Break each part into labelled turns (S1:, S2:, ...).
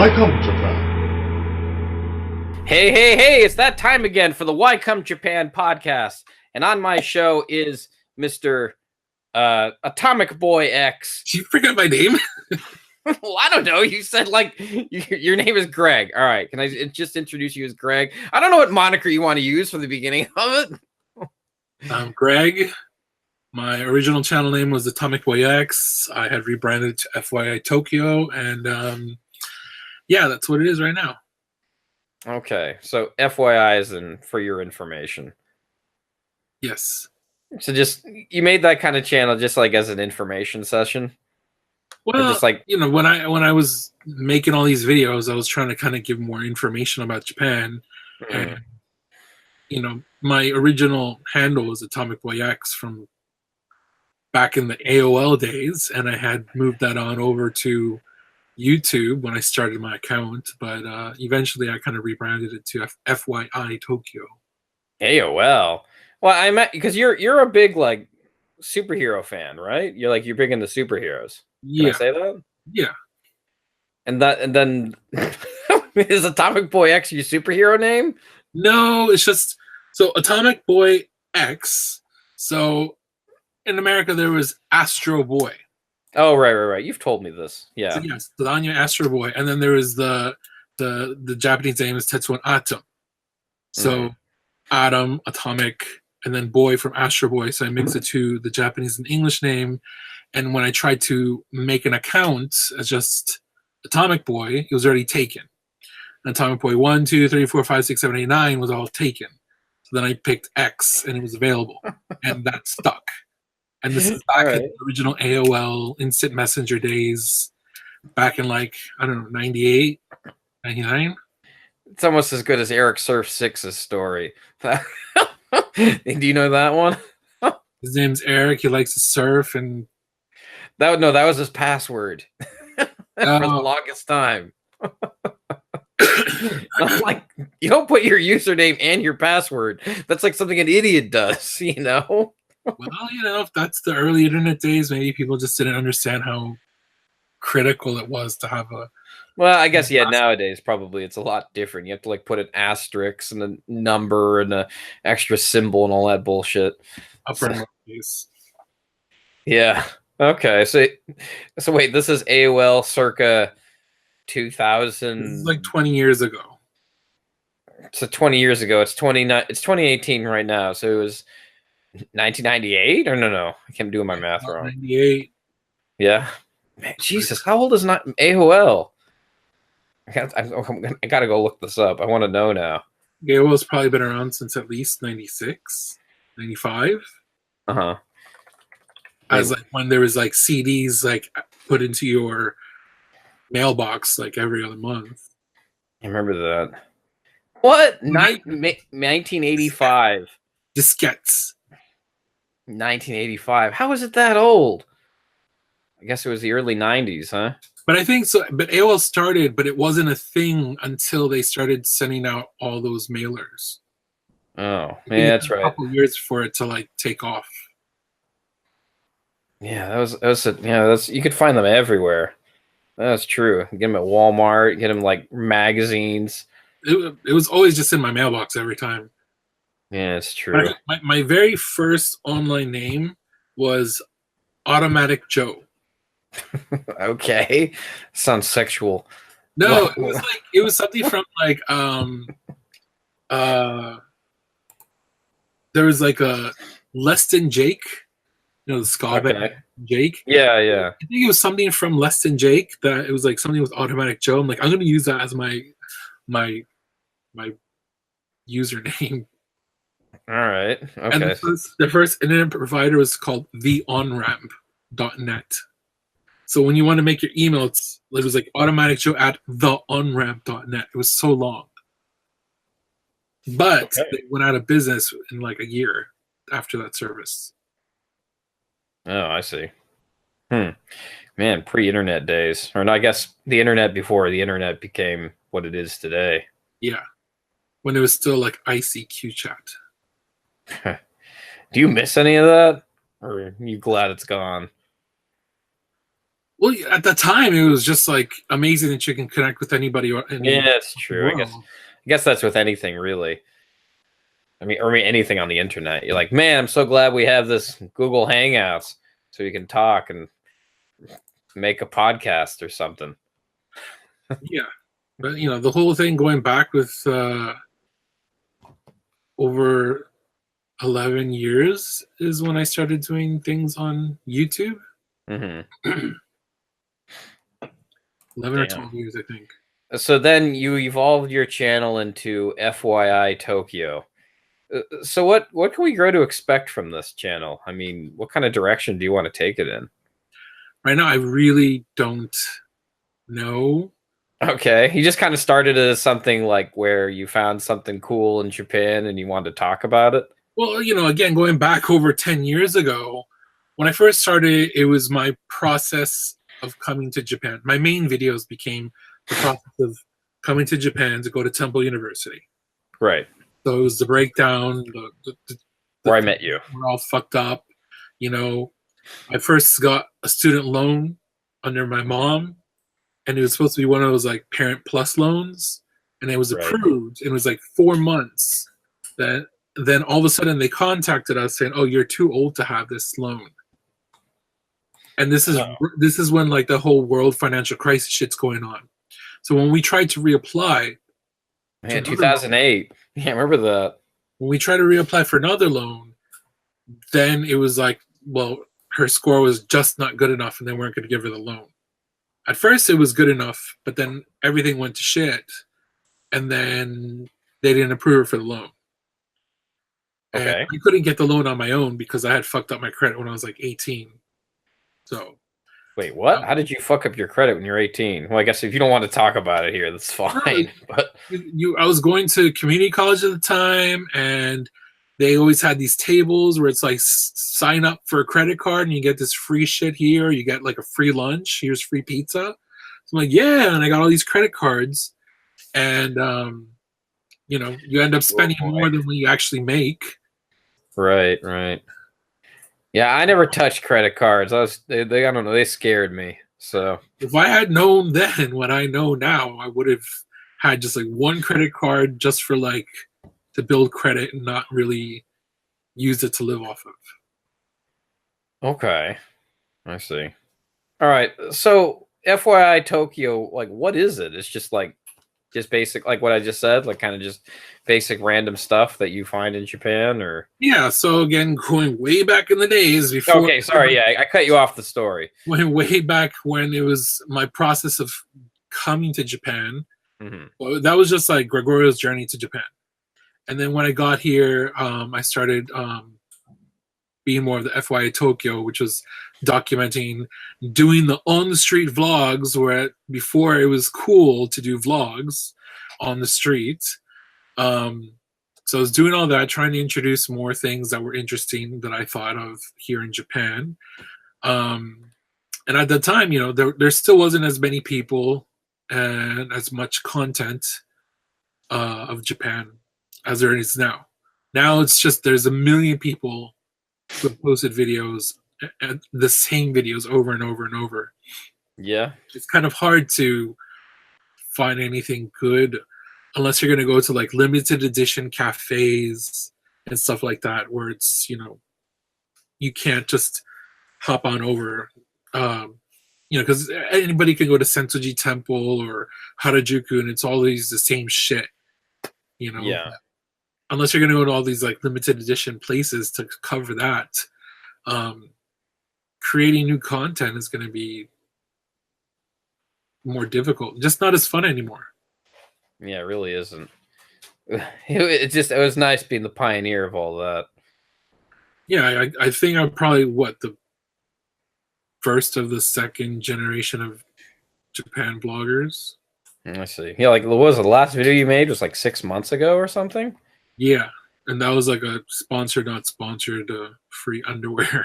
S1: Welcome Japan.
S2: Hey, hey, hey, it's that time again for the Why Come Japan podcast. And on my show is Mr. Atomicboyx.
S3: Did you forget my name?
S2: Well, I don't know. You said, like, your name is Greg. All right. Can I just introduce you as Greg? I don't know what moniker you want to use for the beginning of it.
S3: I'm Greg. My original channel name was Atomicboyx. I had rebranded to FYI Tokyo. And yeah, that's what it is right now.
S2: Okay. So FYI is for your information.
S3: Yes.
S2: So just, you made that kind of channel just like as an information session?
S3: Well,
S2: just like,
S3: you know, when I was making all these videos, I was trying to kind of give more information about Japan. And, you know, my original handle was Atomicboyx from back in the AOL days. And I had moved that on over to YouTube when I started my account. But eventually I kind of rebranded it to FYI Tokyo.
S2: AOL? Well, I meant, because you're a big, like, superhero fan, right? You're big into superheroes. Can I say that?
S3: Yeah.
S2: And then is Atomicboyx your superhero name?
S3: No, it's just so Atomic Boy X. So in America there was Astro Boy.
S2: Oh, right. You've told me this. Yeah.
S3: So yes, the Danya Astro Boy, and then there was the Japanese name is Tetsuan Atom. So Atom, Atomic, and then Boy from Astro Boy. So I mixed the two, the Japanese and English name. And when I tried to make an account as just Atomic Boy, it was already taken. And Atomic Boy 1, 2, 3, 4, 5, 6, 7, 8, 9 was all taken. So then I picked X and it was available. And that stuck. And this is back in the original AOL Instant Messenger days, back in like, I don't know, 98, 99?
S2: It's almost as good as Eric Surf 6's story. Do you know that one?
S3: His name's Eric. He likes to surf and...
S2: That was his password for the longest time. I'm like, you don't put your username and your password. That's like something an idiot does, you know?
S3: Well, you know, if that's the early internet days, maybe people just didn't understand how critical it was to have a...
S2: Well, I guess, yeah, nowadays probably it's a lot different. You have to like put an asterisk and a number and a extra symbol and all that bullshit.
S3: Upper and lowercase.
S2: Yeah. Okay. So wait, this is AOL circa 2000.
S3: This is like 20 years ago.
S2: So 20 years ago. It's 2018 right now. So it was 1998 or no? I can't do my math wrong.
S3: 98.
S2: Yeah. Man, Jesus, how old is not AOL? I gotta go look this up. I want to know now.
S3: AOL's probably been around since at least 96, 95.
S2: Uh-huh.
S3: As like when there was like CDs like put into your mailbox like every other month.
S2: I remember that. What? 1985.
S3: Diskettes.
S2: 1985. How is it that old? I guess it was the early 90s, huh?
S3: But I think so. But AOL started, but it wasn't a thing until they started sending out all those mailers.
S2: Oh, yeah, that's right.
S3: A couple years for it to like take off.
S2: Yeah, that's you could find them everywhere. That's true. Get them at Walmart. Get them like magazines.
S3: It was always just in my mailbox every time.
S2: Yeah, it's true.
S3: My very first online name was Automatic Joe.
S2: Okay, sounds sexual.
S3: No, it was something from like there was like a Less Than Jake. You know, the ska band, Jake?
S2: Yeah.
S3: I think it was something from Less Than Jake that it was like something with Automatic Joe. I'm like, I'm going to use that as my username.
S2: All right. Okay.
S3: And the first internet provider was called theonramp.net. So when you want to make your email, it was like Automatic Joe at theonramp.net. It was so long. But they went out of business in like a year after that service.
S2: Oh, I see. Man, pre-internet days. Or no, I guess the internet before the internet became what it is today.
S3: Yeah. When it was still like ICQ chat.
S2: Do you miss any of that? Or are you glad it's gone?
S3: Well, at the time, it was just like amazing that you can connect with anybody.
S2: Yeah, it's true. I guess that's with anything, really. I mean, anything on the internet. You're like, man, I'm so glad we have this Google Hangouts so you can talk and make a podcast or something.
S3: Yeah, but the whole thing going back with over 11 years is when I started doing things on YouTube.
S2: Mm-hmm.
S3: 11 or 12 years, I think.
S2: So then you evolved your channel into FYI Tokyo. So what can we grow to expect from this channel? I mean, what kind of direction do you want to take it in?
S3: Right now, I really don't know.
S2: Okay, you just kind of started as something like where you found something cool in Japan and you wanted to talk about it.
S3: Well, again, going back over 10 years ago, when I first started, it was my process of coming to Japan. My main videos became the process of coming to Japan to go to Temple University.
S2: Right.
S3: So it was the breakdown,
S2: where I met you.
S3: We're all fucked up. I first got a student loan under my mom, and it was supposed to be one of those like Parent Plus loans, and it was approved. It was like 4 months. Then all of a sudden they contacted us saying, "Oh, you're too old to have this loan." And this is when like the whole world financial crisis shit's going on. So when we tried to reapply,
S2: man, 2008. Yeah, I remember that.
S3: When we tried to reapply for another loan, then it was like, well, her score was just not good enough, and they weren't going to give her the loan. At first, it was good enough, but then everything went to shit, and then they didn't approve her for the loan.
S2: Okay.
S3: And I couldn't get the loan on my own because I had fucked up my credit when I was like 18. So.
S2: Wait, what? How did you fuck up your credit when you're 18? Well, I guess if you don't want to talk about it here, that's fine. But
S3: I was going to community college at the time, and they always had these tables where it's like sign up for a credit card and you get this free shit here. You get like a free lunch. Here's free pizza. So I'm like, yeah, and I got all these credit cards, and you end up spending more than what you actually make.
S2: Right. Yeah, I never touched credit cards. They I don't know, they scared me. So
S3: if I had known then what I know now, I would have had just like one credit card just for like to build credit and not really use it to live off of.
S2: Okay. I see. All right. So FYI Tokyo, like what is it? It's just basic, like what I just said, like kind of just basic random stuff that you find in Japan, or
S3: yeah. So again, going way back in the days before.
S2: Okay, sorry, yeah, I cut you off the story.
S3: Way back when it was my process of coming to Japan.
S2: Mm-hmm.
S3: Well, that was just like Gregorio's journey to Japan, and then when I got here, I started being more of the FYI Tokyo, which was documenting, doing the on the street vlogs, where before it was cool to do vlogs on the street. So I was doing all that, trying to introduce more things that were interesting that I thought of here in Japan. And at the time, there still wasn't as many people and as much content of Japan as there is now. Now it's just there's a million people who have posted videos, and the same videos over and over and over.
S2: Yeah.
S3: It's kind of hard to find anything good unless you're going to go to like limited edition cafes and stuff like that, where it's, you can't just hop on over, because anybody can go to Sensoji Temple or Harajuku and it's all the same shit,
S2: Yeah.
S3: Unless you're going to go to all these like limited edition places to cover that, creating new content is going to be more difficult, just not as fun anymore.
S2: Yeah, it really isn't. It was nice being the pioneer of all that.
S3: Yeah, I think I'm probably the first of the second generation of Japan bloggers.
S2: I see. Yeah, like what was the last video you made was like 6 months ago or something?
S3: Yeah, and that was like a sponsored, not sponsored, free underwear.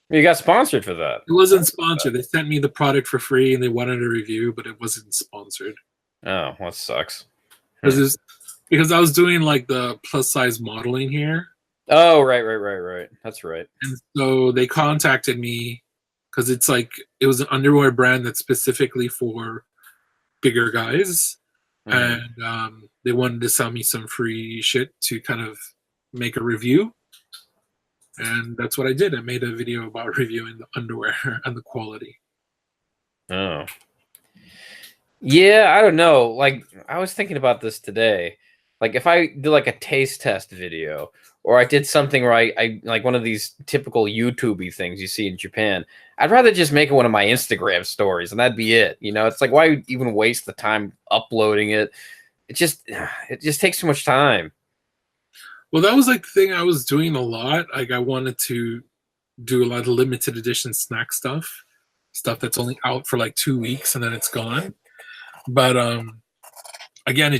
S2: You got sponsored for that.
S3: It wasn't sponsored. They sent me the product for free and they wanted a review, but it wasn't sponsored.
S2: Oh, well, that sucks.
S3: Because I was doing like the plus size modeling here.
S2: Oh, right. That's right.
S3: And so they contacted me because it's like it was an underwear brand that's specifically for bigger guys, and they wanted to sell me some free shit to kind of make a review, and that's what I did. I made a video about reviewing the underwear and the quality.
S2: Oh. Yeah, I don't know. Like, I was thinking about this today. Like, if I did like a taste test video, or I did something where I like one of these typical YouTube-y things you see in Japan, I'd rather just make it one of my Instagram stories, and that'd be it. You know, it's like, why even waste the time uploading it? It just takes too much time.
S3: Well, that was like the thing I was doing a lot. Like, I wanted to do a lot of limited edition snack stuff that's only out for like 2 weeks and then it's gone. But again,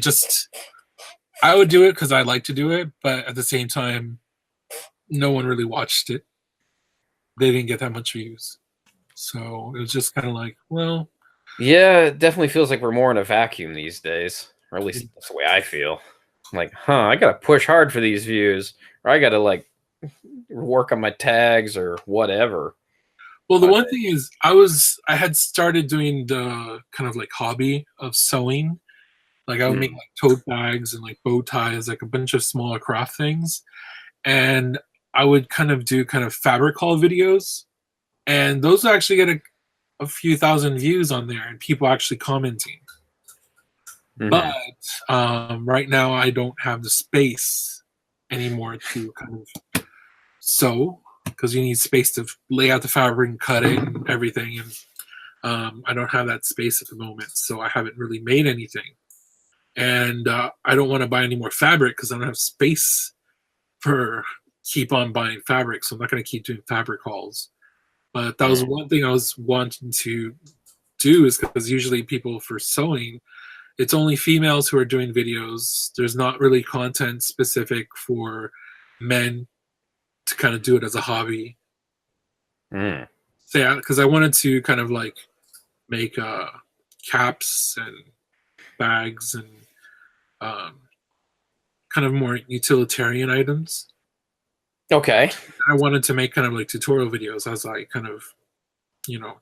S3: I would do it because I like to do it, but at the same time, no one really watched it. They didn't get that much views. So it was just kind of like, well.
S2: Yeah, it definitely feels like we're more in a vacuum these days. Or at least that's the way I feel. I'm like, I gotta push hard for these views. Or I gotta like work on my tags or whatever.
S3: Well, the one thing is I had started doing the kind of like hobby of sewing. Like I would make like tote bags and like bow ties, like a bunch of smaller craft things. And I would kind of do kind of fabric haul videos. And those actually get a few thousand views on there and people actually commenting. But right now I don't have the space anymore to kind of sew, because you need space to lay out the fabric and cut it and everything. And I don't have that space at the moment, so I haven't really made anything. And I don't want to buy any more fabric because I don't have space for keep on buying fabric, so I'm not going to keep doing fabric hauls. But that was one thing I was wanting to do, is because usually people for sewing, it's only females who are doing videos. There's not really content specific for men to kind of do it as a hobby. So yeah, because I wanted to kind of like make caps and bags and kind of more utilitarian items.
S2: Okay.
S3: I wanted to make kind of like tutorial videos as I kind of,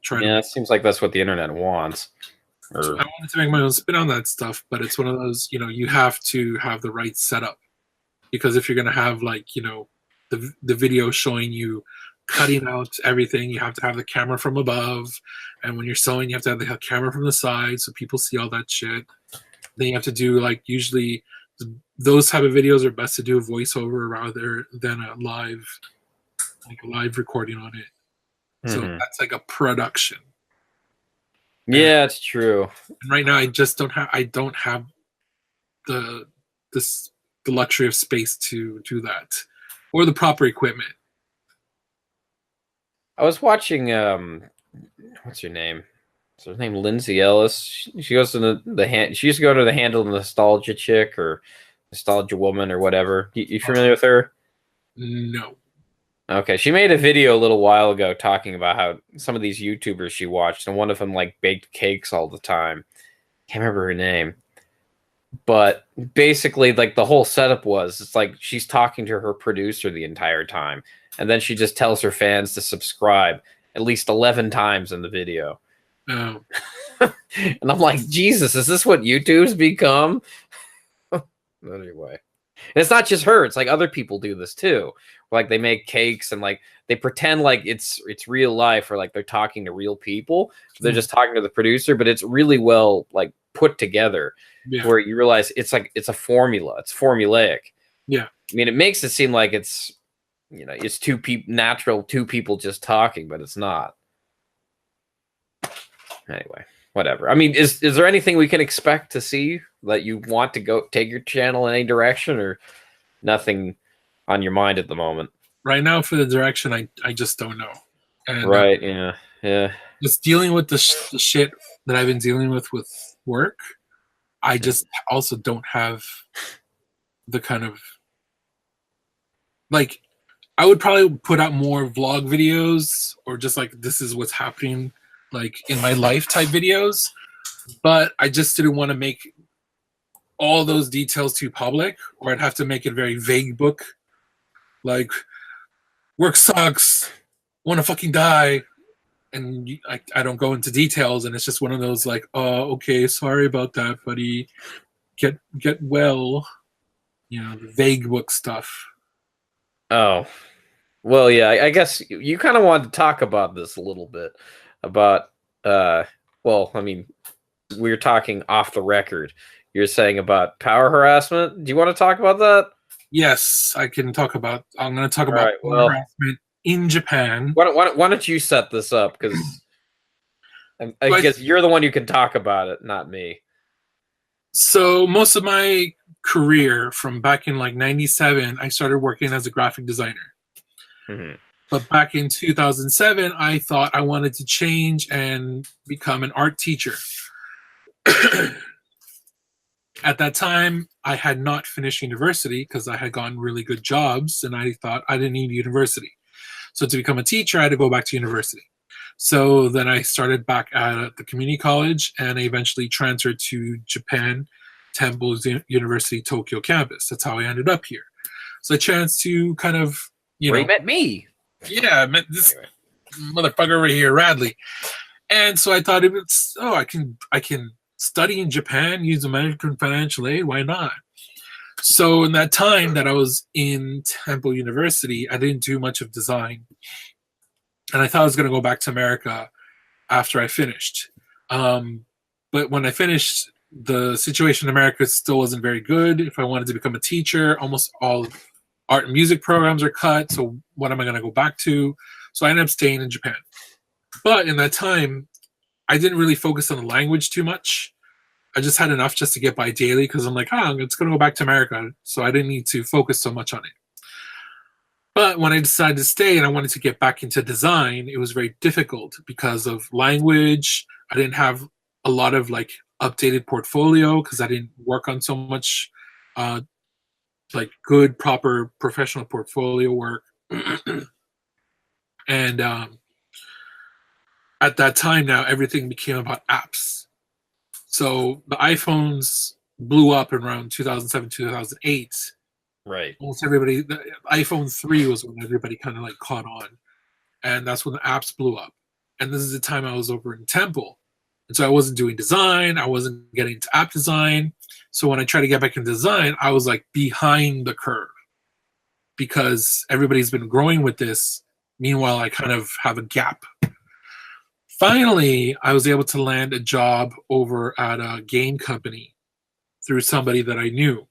S3: try to.
S2: Yeah, it seems like that's what the internet wants.
S3: I wanted to make my own spin on that stuff, but it's one of those, you have to have the right setup, because if you're going to have like, the video showing you cutting out everything, you have to have the camera from above, and when you're sewing, you have to have the camera from the side so people see all that shit. Then you have to do like, usually those type of videos are best to do a voiceover rather than a live recording on it. So that's like a production.
S2: Yeah, it's true.
S3: And right now I don't have the luxury of space to do that, or the proper equipment.
S2: I was watching what's her name? Is her name Lindsay Ellis? She goes to she used to go to the Handle Nostalgia Chick or Nostalgia Woman or whatever. You familiar with her?
S3: No.
S2: Okay, she made a video a little while ago talking about how some of these YouTubers she watched, and one of them like baked cakes all the time. Can't remember her name. But basically, like, the whole setup was, it's like she's talking to her producer the entire time, and then she just tells her fans to subscribe at least 11 times in the video.
S3: Oh.
S2: And I'm like, Jesus, is this what YouTube's become? Anyway. And it's not just her, it's like other people do this too. Like they make cakes and like they pretend like it's real life, or like they're talking to real people. So they're just talking to the producer, but it's really well like put together. Yeah. Where you realize it's like it's a formula. It's formulaic.
S3: Yeah.
S2: I mean, it makes it seem like it's it's two people just talking, but it's not. Anyway, whatever. I mean, is there anything we can expect to see that you want to go take your channel in any direction, or nothing on your mind at the moment?
S3: Right now, for the direction, I just don't know. And,
S2: right. Yeah.
S3: Just dealing with the shit that I've been dealing with work. I just also don't have the kind of, like, I would probably put out more vlog videos, or just like, this is what's happening like in my life type videos. But I just didn't want to make all those details too public, or I'd have to make it very vague book. Like, work sucks, want to fucking die, and I don't go into details, and it's just one of those like, oh, okay, sorry about that, buddy. Get well, the vague book stuff.
S2: Oh, well, yeah. I guess you kind of wanted to talk about this a little bit about. Well, I mean, we were talking off the record. You're saying about power harassment. Do you want to talk about that?
S3: Yes, I can talk about. I'm going to talk about power harassment in Japan.
S2: Why don't you set this up? Because I guess you're the one who can talk about it, not me.
S3: So most of my career from back in like 97, I started working as a graphic designer.
S2: Mm-hmm.
S3: But back in 2007, I thought I wanted to change and become an art teacher. At that time, I had not finished university because I had gotten really good jobs, and I thought I didn't need university. So to become a teacher, I had to go back to university. So then I started back at the community college, and I eventually transferred to Japan, Temple's University Tokyo campus. That's how I ended up here. So a chance to kind of,
S2: Where you met me.
S3: Yeah, I met this motherfucker over here, Radley. And so I thought I can study in Japan, use American financial aid, why not? So in that time that I was in Temple University, I didn't do much of design. And I thought I was going to go back to America after I finished. But when I finished, the situation in America still wasn't very good. If I wanted to become a teacher, almost all art and music programs are cut. So what am I going to go back to? So I ended up staying in Japan. But in that time, I didn't really focus on the language too much. I just had enough just to get by daily because I'm like, I'm just going to go back to America. So I didn't need to focus so much on it. But when I decided to stay and I wanted to get back into design, it was very difficult because of language. I didn't have a lot of like updated portfolio because I didn't work on so much like good, proper professional portfolio work. And at that time now, everything became about apps. So the iPhones blew up around 2007, 2008.
S2: Right.
S3: Almost everybody, the iPhone 3 was when everybody kind of like caught on. And that's when the apps blew up. And this is the time I was over in Temple. And so I wasn't doing design. I wasn't getting into app design. So when I tried to get back into design, I was like behind the curve because everybody's been growing with this. Meanwhile, I kind of have a gap. Finally, I was able to land a job over at a game company through somebody that I knew.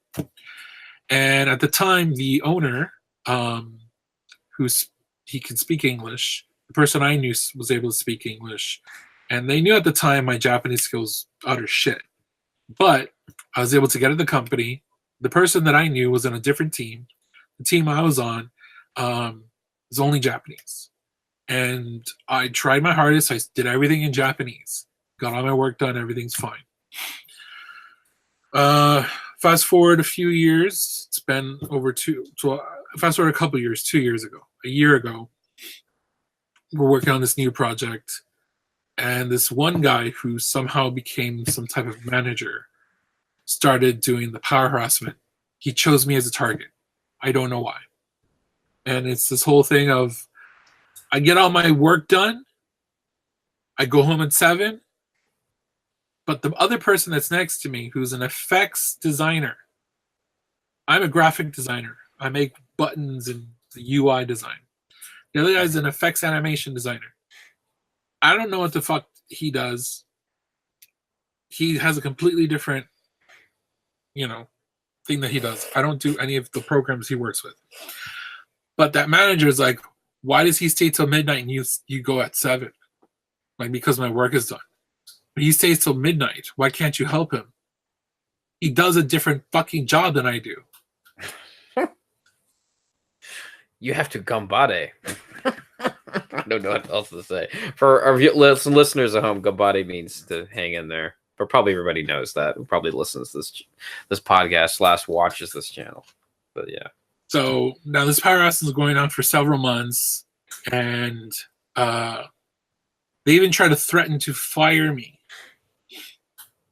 S3: And at the time, the owner, he can speak English, the person I knew was able to speak English. And they knew at the time my Japanese skills utter shit. But I was able to get at the company. The person that I knew was on a different team. The team I was on was only Japanese. And I tried my hardest. I did everything in Japanese. Got all my work done. Everything's fine. Fast forward a few years. It's been over fast forward a couple years, 2 years ago, a year ago. We're working on this new project. And this one guy who somehow became some type of manager started doing the power harassment. He chose me as a target. I don't know why. And it's this whole thing of I get all my work done. I go home at 7. But the other person that's next to me, who's an effects designer, I'm a graphic designer. I make buttons and the UI design. The other guy's an effects animation designer. I don't know what the fuck he does. He has a completely different, thing that he does. I don't do any of the programs he works with. But that manager is like, why does he stay till midnight and you go at 7? Like, because my work is done. But he stays till midnight. Why can't you help him? He does a different fucking job than I do.
S2: You have to gambare. I don't know what else to say. For our listeners at home, gambare means to hang in there. But probably everybody knows that. Who probably listens to this podcast / watches this channel. But yeah.
S3: So now this power harassment is going on for several months, and they even try to threaten to fire me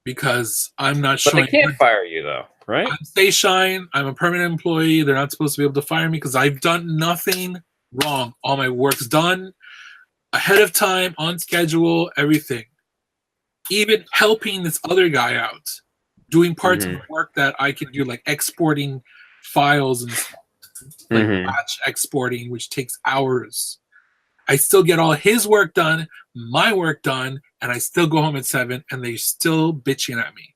S3: because I'm not showing.
S2: But they can't fire you though, right?
S3: I'm Stay Shine. I'm a permanent employee. They're not supposed to be able to fire me because I've done nothing wrong. All my work's done. ahead of time, on schedule, everything. Even helping this other guy out, doing parts of the work that I can do, like exporting files and stuff, like batch exporting, which takes hours. I still get all his work done, my work done, and I still go home at 7, and they're still bitching at me.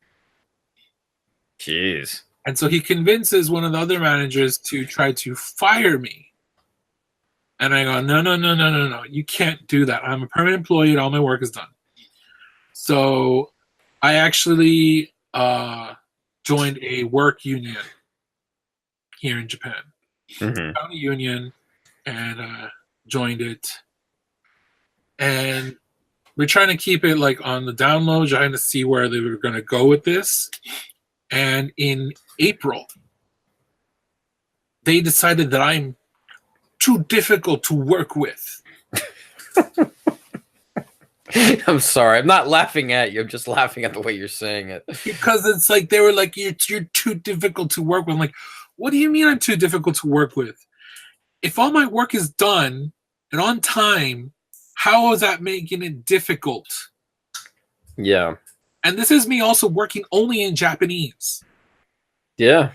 S2: Jeez.
S3: And so he convinces one of the other managers to try to fire me. And I go, no. You can't do that. I'm a permanent employee and all my work is done. So I actually joined a work union here in Japan. Found a union and joined it. And we're trying to keep it like on the down low, trying to see where they were going to go with this. And in April, they decided that I'm too difficult to work with.
S2: I'm sorry. I'm not laughing at you. I'm just laughing at the way you're saying it.
S3: Because it's like they were like, you're too difficult to work with. I'm like, what do you mean I'm too difficult to work with? If all my work is done and on time, how is that making it difficult?
S2: Yeah.
S3: And this is me also working only in Japanese.
S2: Yeah.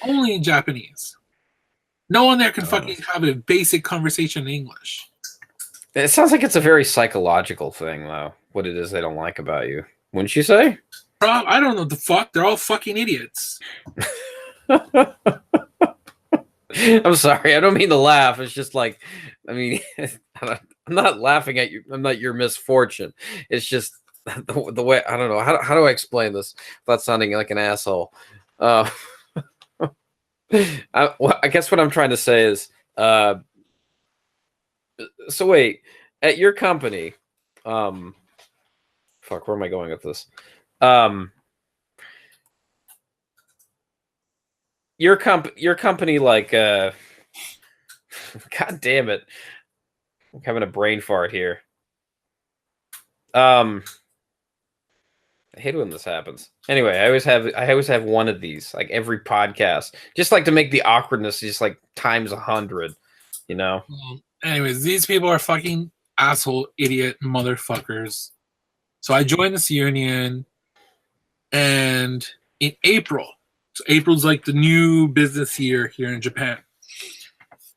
S3: Only in Japanese. No one there can fucking have a basic conversation in English.
S2: It sounds like it's a very psychological thing, though, what it is they don't like about you. Wouldn't you say?
S3: I don't know the fuck. They're all fucking idiots.
S2: I'm sorry. I don't mean to laugh. It's just like, I mean, I'm not laughing at you. I'm not your misfortune. It's just the way, I don't know. How do I explain this without sounding like an asshole? I guess what I'm trying to say is, so wait, at your company, fuck, where am I going with this? Your company, like, god damn it, I'm having a brain fart here. I hate when this happens. Anyway, I always have one of these, like every podcast, just like to make the awkwardness just like times 100, you know.
S3: Anyways, these people are fucking asshole, idiot motherfuckers. So I joined this union, and in April, so April's like the new business year here in Japan.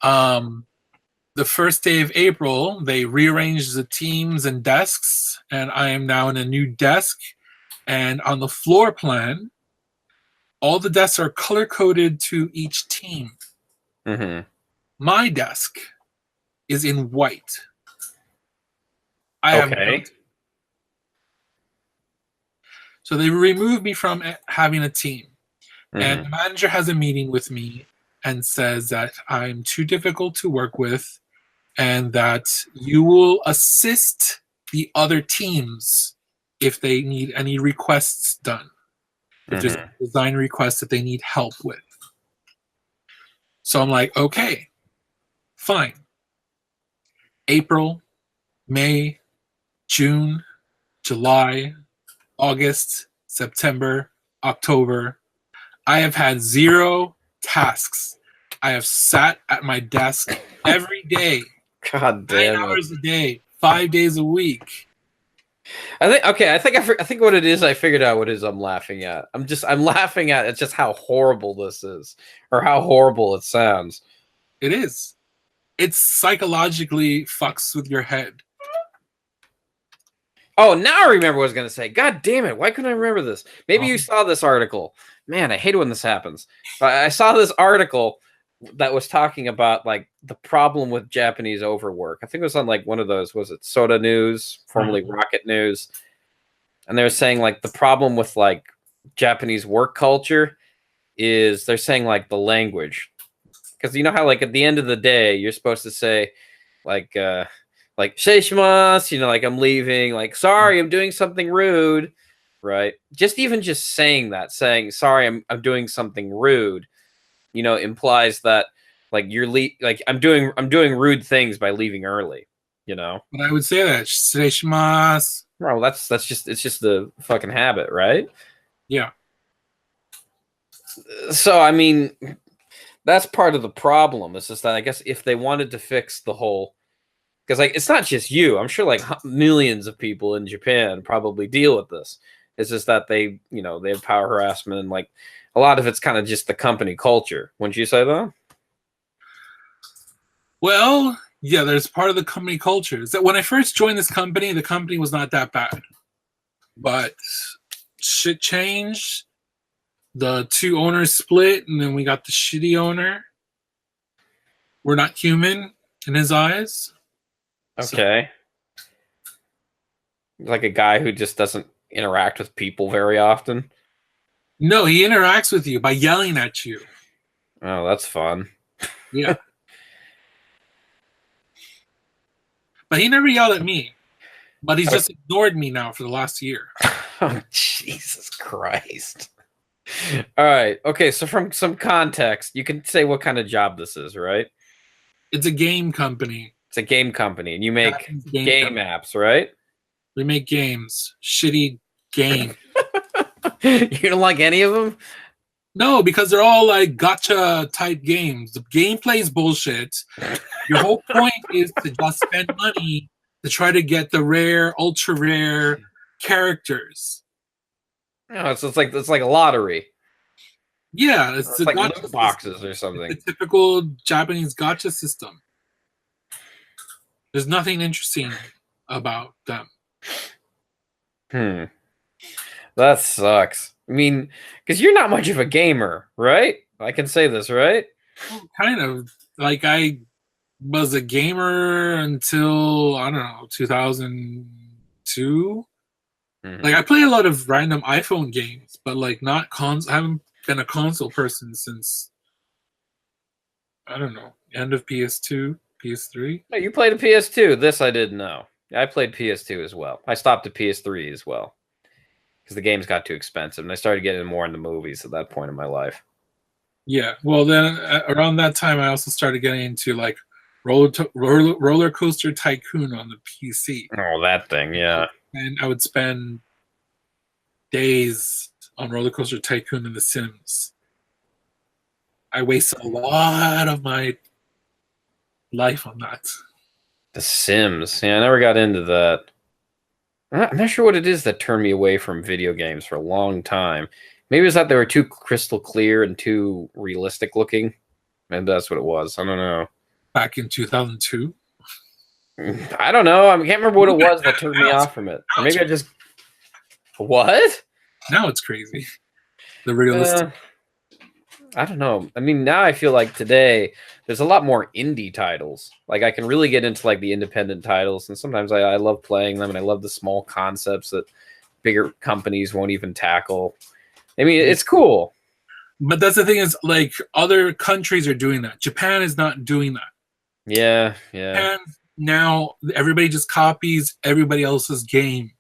S3: The first day of April, they rearranged the teams and desks, and I am now in a new desk. And on the floor plan, all the desks are color-coded to each team. My desk is in white. I have no. So they removed me from having a team. And the manager has a meeting with me and says that I'm too difficult to work with and that you will assist the other teams if they need any requests done. If there's a design request that they need help with. So I'm like, okay, fine. April, May, June, July, August, September, October. I have had 0 tasks. I have sat at my desk every day.
S2: God damn
S3: 9 hours a day, 5 days a week.
S2: I think what it is, I figured out what it is I'm laughing at. I'm laughing at it's just how horrible this is, or how horrible it sounds.
S3: It is. It psychologically fucks with your head.
S2: Oh, now I remember what I was going to say. God damn it. Why couldn't I remember this? Maybe you saw this article. Man, I hate it when this happens. But I saw this article that was talking about like the problem with Japanese overwork. I think it was on like one of those, was it Soda News, formerly Rocket News? And they were saying like the problem with like Japanese work culture is they're saying like the language. Because you know how like at the end of the day, you're supposed to say like "Seishimasu," you know, like I'm leaving, like sorry, I'm doing something rude, right? Just saying that, saying sorry, I'm doing something rude, you know, implies that like like I'm doing rude things by leaving early, you know.
S3: But I would say that "Seishimasu."
S2: No, it's just the fucking habit, right?
S3: Yeah.
S2: So I mean, that's part of the problem. It's just that I guess if they wanted to fix the whole, Because like it's not just you. I'm sure like millions of people in Japan probably deal with this. It's just that they have power harassment and like a lot of it's kind of just the company culture. Wouldn't you say that?
S3: Well, yeah, there's part of the company culture. Is that when I first joined this company, the company was not that bad. But shit changed. The two owners split, and then we got the shitty owner. We're not human in his eyes.
S2: Okay. So. Like a guy who just doesn't interact with people very often.
S3: No, he interacts with you by yelling at you.
S2: Oh, that's fun.
S3: Yeah. But he never yelled at me. But he's just ignored me now for the last year.
S2: Oh, Jesus Christ. All right. Okay, so from some context, you can say what kind of job this is, right?
S3: It's a game company.
S2: It's a game company, and you make game apps, right?
S3: We make games. Shitty games.
S2: You don't like any of them?
S3: No, because they're all like gotcha type games. The gameplay is bullshit. Your whole point is to just spend money to try to get the rare, ultra rare characters.
S2: No, it's like a lottery.
S3: Yeah, it's
S2: like loot boxes or something.
S3: It's a typical Japanese gacha system. There's nothing interesting about them.
S2: That sucks. I mean, because you're not much of a gamer, right? I can say this, right?
S3: Kind of. Like, I was a gamer until, I don't know, 2002. Like, I play a lot of random iPhone games, but, like, I haven't been a console person since, I don't know, end of PS2, PS3.
S2: No, you played a PS2. This I didn't know. I played PS2 as well. I stopped at PS3 as well. Because the games got too expensive, and I started getting more into movies at that point in my life.
S3: Yeah, well, then around that time, I also started getting into like Roller Coaster Tycoon on the PC.
S2: Oh, that thing, yeah.
S3: And I would spend days on Roller Coaster Tycoon and The Sims. I wasted a lot of my life on that.
S2: The Sims, yeah, I never got into that. I'm not sure what it is that turned me away from video games for a long time. Maybe it's that they were too crystal clear and too realistic looking. Maybe that's what it was. I don't know.
S3: Back in 2002?
S2: I don't know. I can't remember what it was that turned me off from it. Or maybe I just... What?
S3: Now it's crazy. The realistic...
S2: I don't know. I mean, now I feel like today there's a lot more indie titles. Like I can really get into like the independent titles, and sometimes I love playing them, and I love the small concepts that bigger companies won't even tackle. I mean, it's cool.
S3: But that's the thing is, like, other countries are doing that. Japan is not doing that.
S2: Yeah.
S3: Japan, now everybody just copies everybody else's game.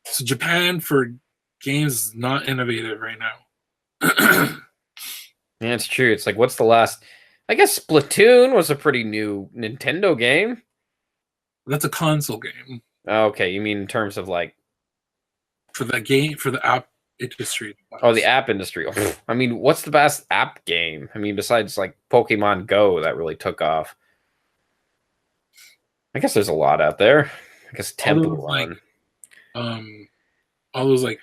S3: So Japan for games is not innovative right now.
S2: Yeah, it's true. It's like, what's the last... I guess Splatoon was a pretty new Nintendo game.
S3: That's a console game.
S2: Okay, you mean in terms of like...
S3: For the app industry.
S2: Oh, the app industry. Oh, I mean, what's the best app game? I mean, besides like Pokemon Go that really took off. I guess there's a lot out there. I guess Temple Run.
S3: All those like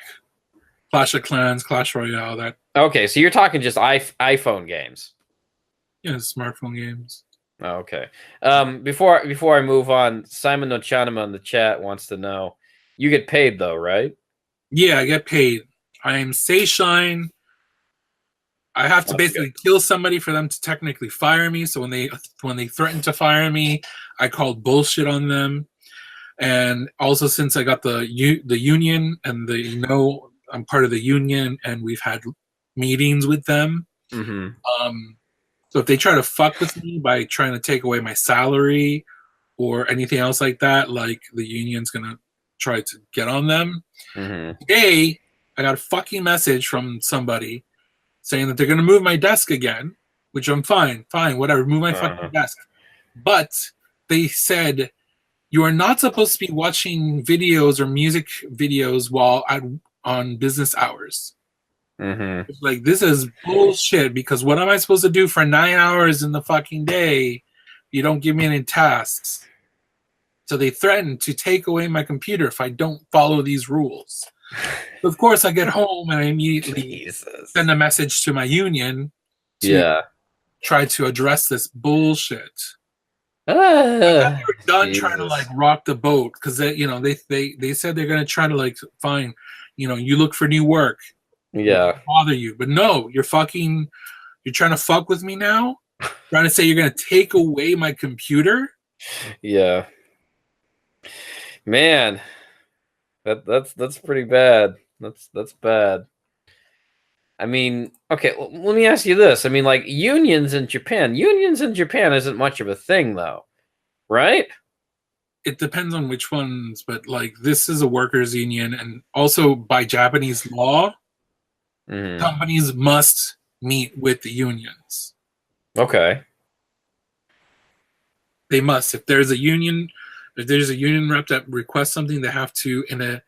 S3: Clash of Clans, Clash Royale, that...
S2: Okay, so you're talking just iPhone games.
S3: Yeah, smartphone games.
S2: Oh, okay. Before I move on, Simon Nochanama in the chat wants to know, you get paid though, right?
S3: Yeah, I get paid. I'm Seishine. I have to basically kill somebody for them to technically fire me. So when they threaten to fire me, I called bullshit on them. And also, since I got the union and I'm part of the union, and we've had meetings with them.
S2: Mm-hmm.
S3: So if they try to fuck with me by trying to take away my salary or anything else like that, like the union's gonna try to get on them.
S2: Mm-hmm.
S3: Today, I got a fucking message from somebody saying that they're gonna move my desk again, which I'm fine, whatever, move my fucking desk. But they said you are not supposed to be watching videos or music videos while on business hours.
S2: Mm-hmm.
S3: It's like, this is bullshit, because what am I supposed to do for 9 hours in the fucking day? You don't give me any tasks. So they threatened to take away my computer if I don't follow these rules. So of course, I get home and I immediately send a message to my union to try to address this bullshit. I thought they were done trying to like rock the boat because they said they're gonna try to like find, you look for new work.
S2: Yeah.
S3: Bother you, but no, you're trying to fuck with me now. Trying to say you're gonna take away my computer.
S2: Yeah. Man, that's pretty bad. That's bad. I mean, okay, let me ask you this. I mean, like unions in Japan isn't much of a thing though, right?
S3: It depends on which ones, but like this is a workers' union, and also by Japanese law, companies must meet with the unions.
S2: Okay.
S3: They must. If there's a union rep that requests something, they have to in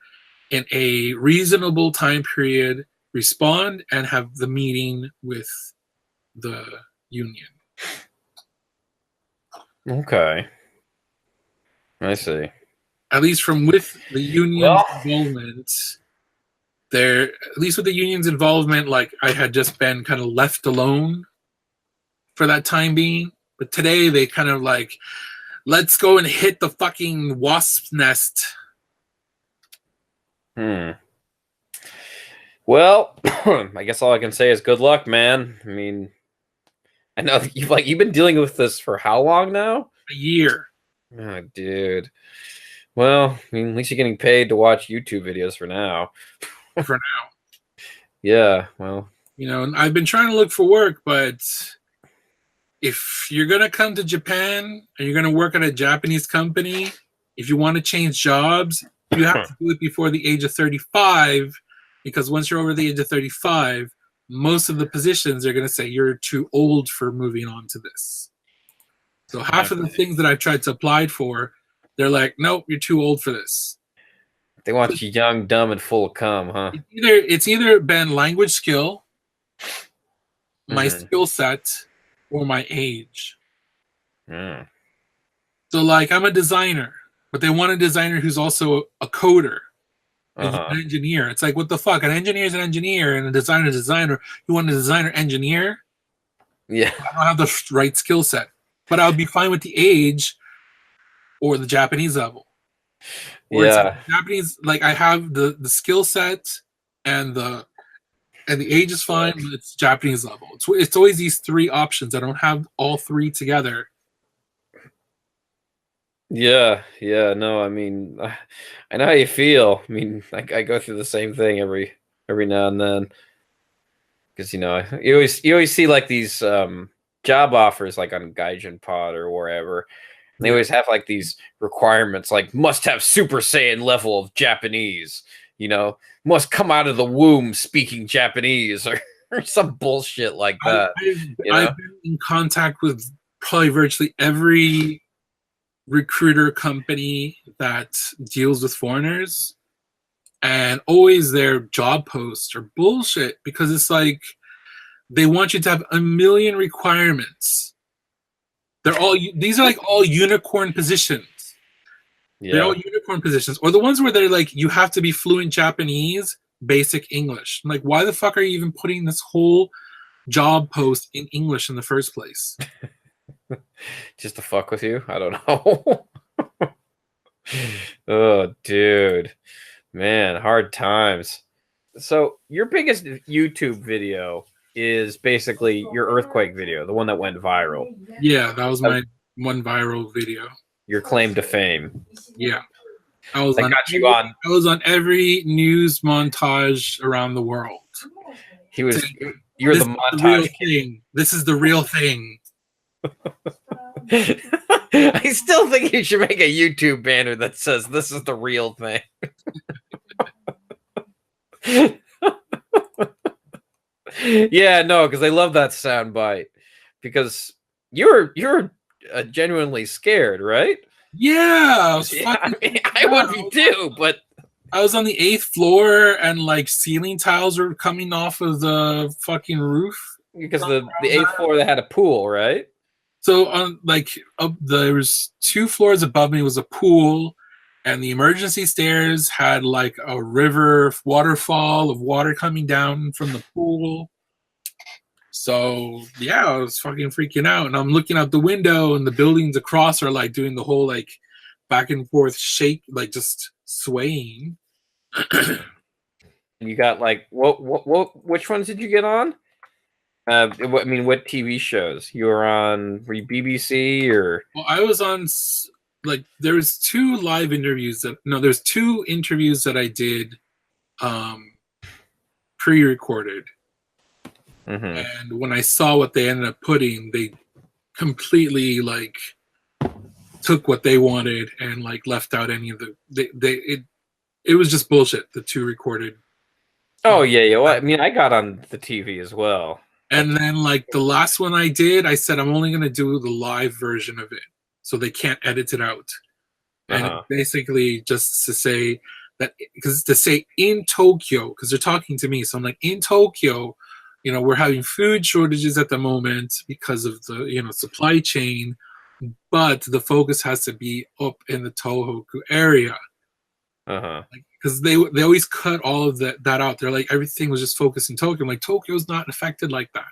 S3: a reasonable time period respond and have the meeting with the union.
S2: Okay. I see.
S3: At least with the union's involvement, like I had just been kind of left alone for that time being. But today they kind of like, let's go and hit the fucking wasp's nest.
S2: Well, I guess all I can say is good luck, man. I mean, I know you've been dealing with this for how long now?
S3: A year.
S2: Oh, dude. Well, I mean, at least you're getting paid to watch YouTube videos for now.
S3: For now.
S2: Yeah, well.
S3: I've been trying to look for work, but if you're going to come to Japan and you're going to work at a Japanese company, if you want to change jobs, you have to do it before the age of 35, because once you're over the age of 35, most of the positions are going to say you're too old for moving on to this. So half of the things that I've tried to apply for, they're like, nope, you're too old for this.
S2: They want you young, dumb, and full of cum, huh?
S3: It's either been language skill, my skill set, or my age. So, like, I'm a designer, but they want a designer who's also a coder, an engineer. It's like, what the fuck? An engineer is an engineer, and a designer is a designer. You want a designer engineer?
S2: Yeah.
S3: I don't have the right skill set. But I would be fine with the age or the Japanese level. Or Japanese, like I have the skill set and the age is fine, but it's Japanese level. It's always these three options. I don't have all three together.
S2: Yeah, no, I mean, I know how you feel. I mean, I go through the same thing every now and then. Because, you always see like these job offers like on Gaijin Pod or wherever. And they always have like these requirements like must have Super Saiyan level of Japanese, must come out of the womb speaking Japanese or some bullshit like that.
S3: I've been in contact with probably virtually every recruiter company that deals with foreigners, and always their job posts are bullshit because it's like they want you to have a million requirements. These are like all unicorn positions. Yeah. They're all unicorn positions, or the ones where they're like you have to be fluent Japanese, basic English. I'm like, why the fuck are you even putting this whole job post in English in the first place?
S2: Just to fuck with you? I don't know. Oh, dude. Man, hard times. So your biggest YouTube video is basically your earthquake video, the one that went viral.
S3: Yeah, that was my one viral video.
S2: Your claim to fame.
S3: Yeah. I was on every news montage around the world.
S2: You're the montage
S3: king. This is the real thing.
S2: I still think you should make a YouTube banner that says this is the real thing. Yeah, no, because I love that soundbite. Because you're genuinely scared, right?
S3: Yeah,
S2: I would be too, but
S3: I was on the 8th floor and like ceiling tiles were coming off of the fucking roof.
S2: Because the 8th floor that had a pool, right?
S3: So on there was 2 floors above me was a pool, and the emergency stairs had like a river waterfall of water coming down from the pool. So yeah, I was fucking freaking out, and I'm looking out the window, and the buildings across are like doing the whole like back and forth shake, like just swaying.
S2: You got like which ones did you get on? I mean, what TV shows you were on? Were you BBC or?
S3: Well, I was on like there's 2 interviews that I did pre-recorded. And when I saw what they ended up putting, they completely like took what they wanted and like left out any of the it was just bullshit, the 2 recorded.
S2: Oh yeah. Well, I mean, I got on the TV as well.
S3: And then like the last one I did, I said I'm only gonna do the live version of it, so they can't edit it out. And basically just to say that, because to say in Tokyo, because they're talking to me, so I'm like, in Tokyo, you know, we're having food shortages at the moment because of the, you know, supply chain, but the focus has to be up in the Tohoku area. Because they always cut all of that out. They're like, everything was just focused in Tokyo. I'm like, Tokyo's not affected like that.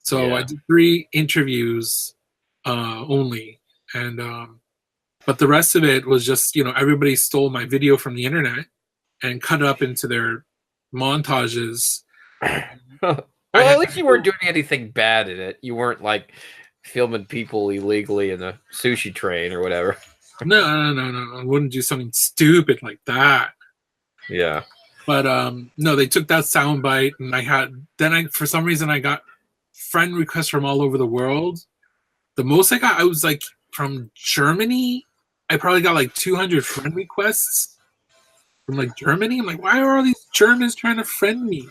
S3: So I did 3 interviews only, and but the rest of it was just, you know, everybody stole my video from the internet and cut it up into their montages.
S2: Well, at least you weren't doing anything bad in it. You weren't like filming people illegally in a sushi train or whatever.
S3: No. I wouldn't do something stupid like that.
S2: Yeah.
S3: But no, they took that soundbite, and for some reason I got friend requests from all over the world. The most I was like from Germany. I probably got like 200 friend requests from like Germany. I'm like, why are all these Germans trying to friend me?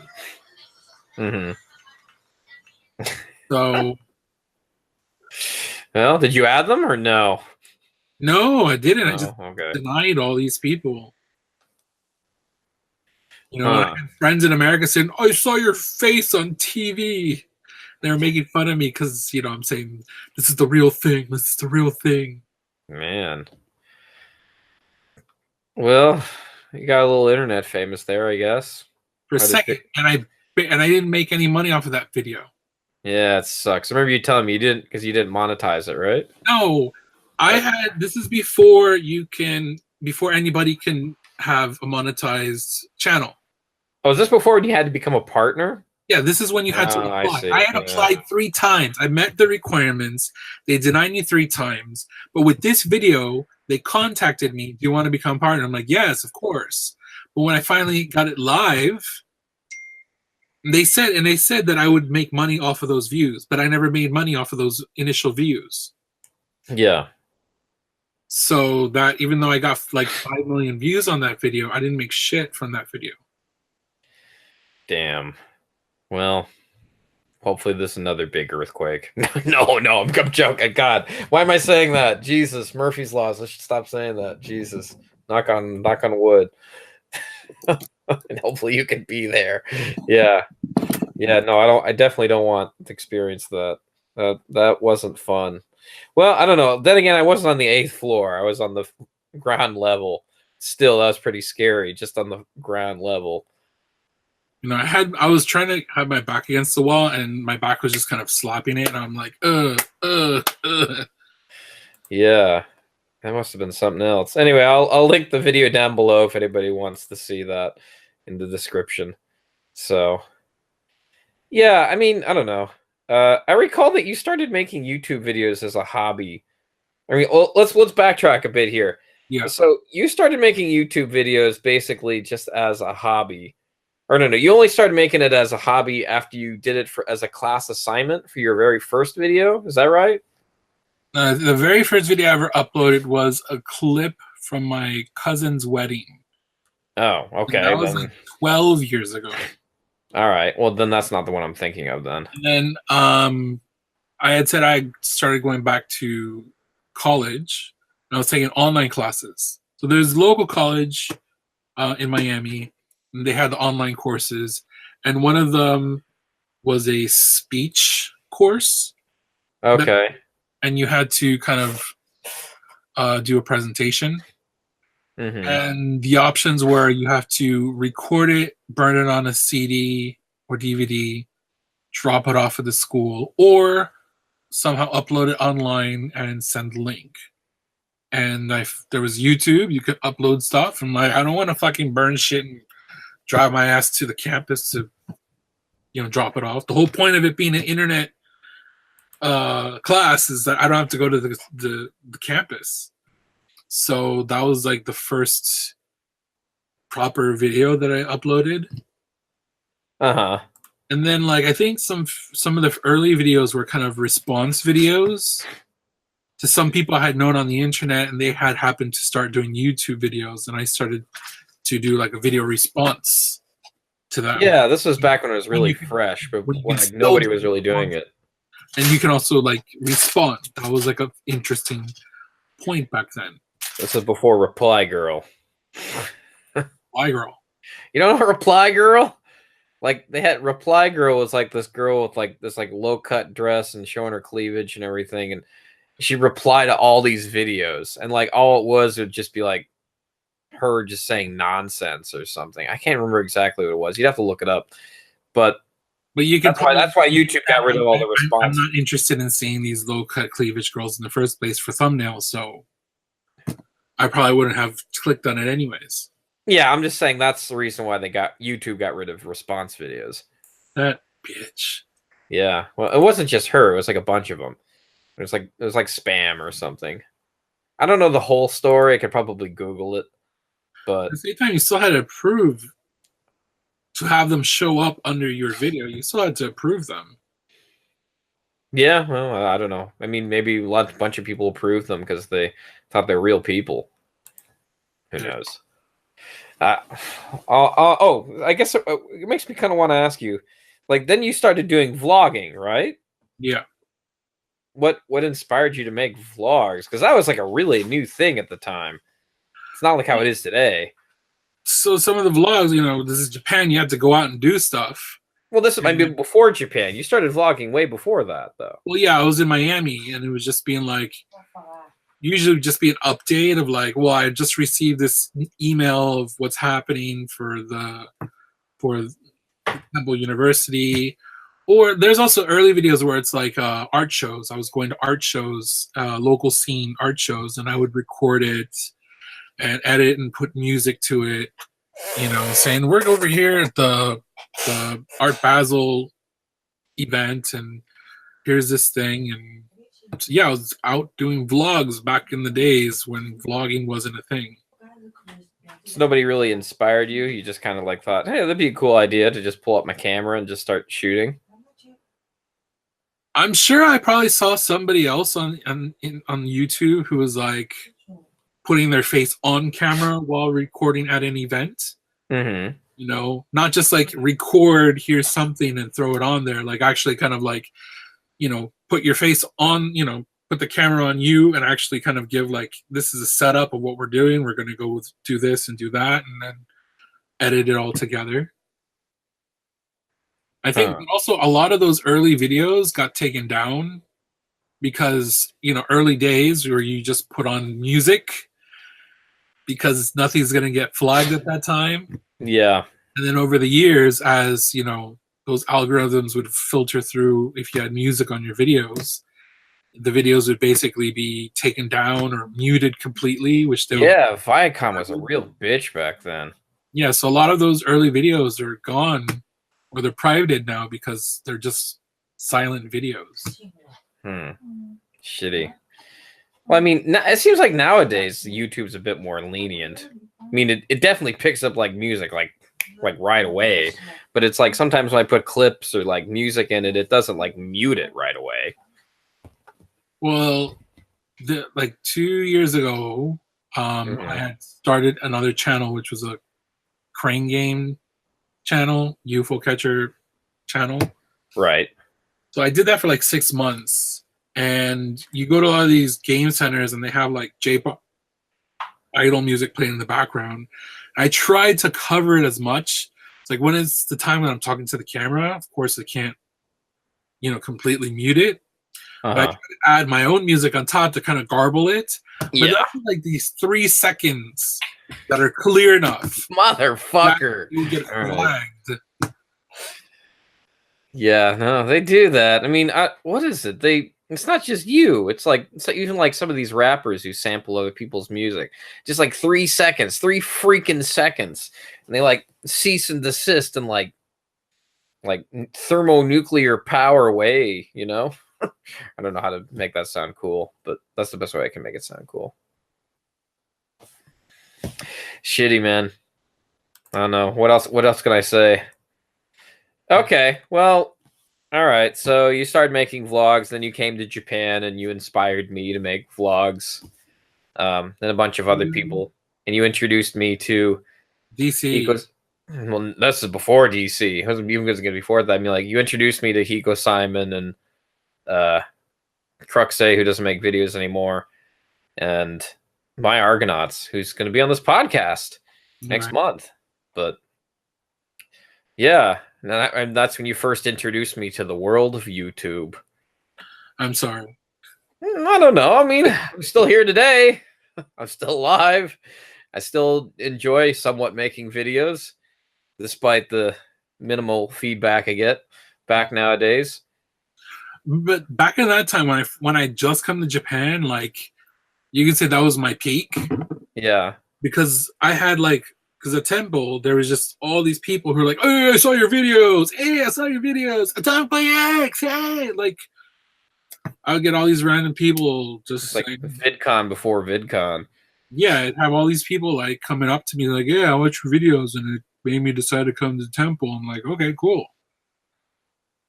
S3: So,
S2: well, did you add them or no?
S3: No, I didn't. I just denied all these people. You know, I had friends in America saying, "I saw your face on TV." They were making fun of me because, you know, I'm saying this is the real thing. This is the real thing.
S2: Man. Well, you got a little internet famous there, I guess.
S3: For a second, and I didn't make any money off of that video.
S2: Yeah, it sucks. I remember you telling me you didn't, because you didn't monetize it, right?
S3: No, this is before anybody can have a monetized channel.
S2: Oh, is this before you had to become a partner?
S3: Yeah, this is when you had to apply. I had applied 3 times. I met the requirements. They denied me 3 times. But with this video, they contacted me. Do you want to become a partner? I'm like, yes, of course. But when I finally got it live, they said that I would make money off of those views, but I never made money off of those initial views.
S2: Yeah.
S3: So that even though I got like 5 million views on that video, I didn't make shit from that video.
S2: Damn. Well, hopefully this is another big earthquake. No, I'm joking. God, why am I saying that? Jesus, Murphy's Laws. I should stop saying that. Jesus, knock on wood. And hopefully you can be there. Yeah. No, I definitely don't want to experience that. That wasn't fun. Well, I don't know. Then again, I wasn't on the 8th floor. I was on the ground level. Still, that was pretty scary, just on the ground level.
S3: You know, I was trying to have my back against the wall, and my back was just kind of slapping it, and I'm like,
S2: Yeah, that must have been something else. Anyway, I'll link the video down below if anybody wants to see that in the description. So, yeah, I mean, I don't know. I recall that you started making YouTube videos as a hobby. I mean, let's backtrack a bit here.
S3: Yeah.
S2: So you started making YouTube videos basically just as a hobby. Or no, you only started making it as a hobby after you did it as a class assignment for your very first video. Is that right?
S3: The very first video I ever uploaded was a clip from my cousin's wedding.
S2: Oh, okay.
S3: And that was like 12 years ago.
S2: All right. Well, then that's not the one I'm thinking of then.
S3: And then I had said I started going back to college. And I was taking online classes. So there's local college in Miami. And they had the online courses. And one of them was a speech course.
S2: Okay.
S3: And you had to kind of do a presentation.
S2: Mm-hmm.
S3: And the options were you have to record it, burn it on a CD or DVD, drop it off at the school, or somehow upload it online and send the link. And there was YouTube. You could upload stuff. I'm like, I don't want to fucking burn shit and drive my ass to the campus to, drop it off. The whole point of it being an internet class is that I don't have to go to the campus. So that was like the first proper video that I uploaded.
S2: Uh-huh.
S3: And then like I think some of the early videos were kind of response videos to some people I had known on the internet, and they had happened to start doing YouTube videos, and I started to do like a video response to that.
S2: Yeah, this was back when it was really fresh, but when like nobody was really doing it.
S3: And you can also like respond. That was like an interesting point back then.
S2: This is before Reply Girl.
S3: Reply Girl.
S2: You know Reply Girl? Like they had Reply Girl was like this girl with like this like low cut dress and showing her cleavage and everything, and she replied to all these videos, and like all it would just be like her just saying nonsense or something. I can't remember exactly what it was. You'd have to look it up. But
S3: you can
S2: that's why YouTube got rid of all the responses.
S3: I'm not interested in seeing these low cut cleavage girls in the first place for thumbnails, so I probably wouldn't have clicked on it anyways.
S2: Yeah, I'm just saying that's the reason why YouTube got rid of response videos.
S3: That bitch.
S2: Yeah, well, it wasn't just her. It was like a bunch of them. It was like spam or something. I don't know the whole story. I could probably Google it, but
S3: at the same time, you still had to approve to have them show up under your video. You still had to approve them.
S2: Yeah, well, I don't know. I mean, maybe a bunch of people approved them because they thought they're real people. Who knows? I guess it makes me kind of want to ask you, like, then you started doing vlogging, right?
S3: Yeah.
S2: What inspired you to make vlogs? Because that was like a really new thing at the time. It's not like how it is today.
S3: So some of the vlogs, this is Japan. You had to go out and do stuff.
S2: Well, this might be before Japan. You started vlogging way before that, though.
S3: Well, yeah, I was in Miami, and it was just being like, usually just be an update of like, well, I just received this email of what's happening for Temple University. Or there's also early videos where it's like art shows. I was going to art shows, local scene art shows, and I would record it and edit and put music to it, saying we're over here at the Art Basel event, and here's this thing. And so, yeah, I was out doing vlogs back in the days when vlogging wasn't a thing.
S2: So nobody really inspired you? You just kind of like thought, hey, that'd be a cool idea to just pull up my camera and just start shooting?
S3: I'm sure I probably saw somebody else on YouTube who was like putting their face on camera while recording at an event.
S2: Mm-hmm.
S3: Not just like record, here's something and throw it on there. Like actually kind of like, put your face on, put the camera on you and actually kind of give like, this is a setup of what we're doing. We're going to go do this and do that, and then edit it all together. I think also a lot of those early videos got taken down because, early days where you just put on music because nothing's going to get flagged at that time.
S2: Yeah.
S3: And then over the years, as, those algorithms would filter through if you had music on your videos, the videos would basically be taken down or muted completely, which they
S2: Viacom was a real bitch back then.
S3: Yeah, so a lot of those early videos are gone, or they're privated now because they're just silent videos.
S2: Shitty. Well, I mean, it seems like nowadays YouTube's a bit more lenient. I mean, it definitely picks up like music like right away, but it's like sometimes when I put clips or like music in it, it doesn't like mute it right away.
S3: Well, like 2 years ago, I had started another channel, which was a crane game channel, UFO catcher channel.
S2: Right.
S3: So I did that for like 6 months, and you go to a lot of these game centers and they have like J-pop idol music playing in the background. I tried to cover it as much. It's like, when is the time when I'm talking to the camera? Of course, I can't, completely mute it. But I try to add my own music on top to kind of garble it. But that's like these 3 seconds that are clear enough.
S2: Motherfucker.
S3: You get flagged.
S2: Yeah, no, they do that. I mean, what is it? It's not just you. It's even like some of these rappers who sample other people's music. Just like 3 seconds, 3 freaking seconds. And they like cease and desist in like thermonuclear power way, you know? I don't know how to make that sound cool, but that's the best way I can make it sound cool. Shitty, man. I don't know. What else can I say? Okay, well, all right. So you started making vlogs, then you came to Japan and you inspired me to make vlogs. Then a bunch of other people, and you introduced me to
S3: DC.
S2: Well, this is before DC. It wasn't even going to get before that. I mean, like, you introduced me to Hiko Simon and Cruxay, who doesn't make videos anymore, and my Argonauts, who's going to be on this podcast next month. But yeah, and that's when you first introduced me to the world of YouTube.
S3: I'm sorry.
S2: I don't know. I mean, I'm still here today. I'm still alive. I still enjoy somewhat making videos, despite the minimal feedback I get back nowadays.
S3: But back in that time, when I just come to Japan, like, you could say that was my peak.
S2: Yeah.
S3: Because I had because at Temple, there was just all these people who were like, "Hey, I saw your videos. Hey, I saw your videos. Atomicboyx. Hey!" Like, I would get all these random people just
S2: like VidCon before VidCon.
S3: Yeah, I'd have all these people like coming up to me like, "Yeah, I watch your videos," and it made me decide to come to Temple. I'm like, okay, cool.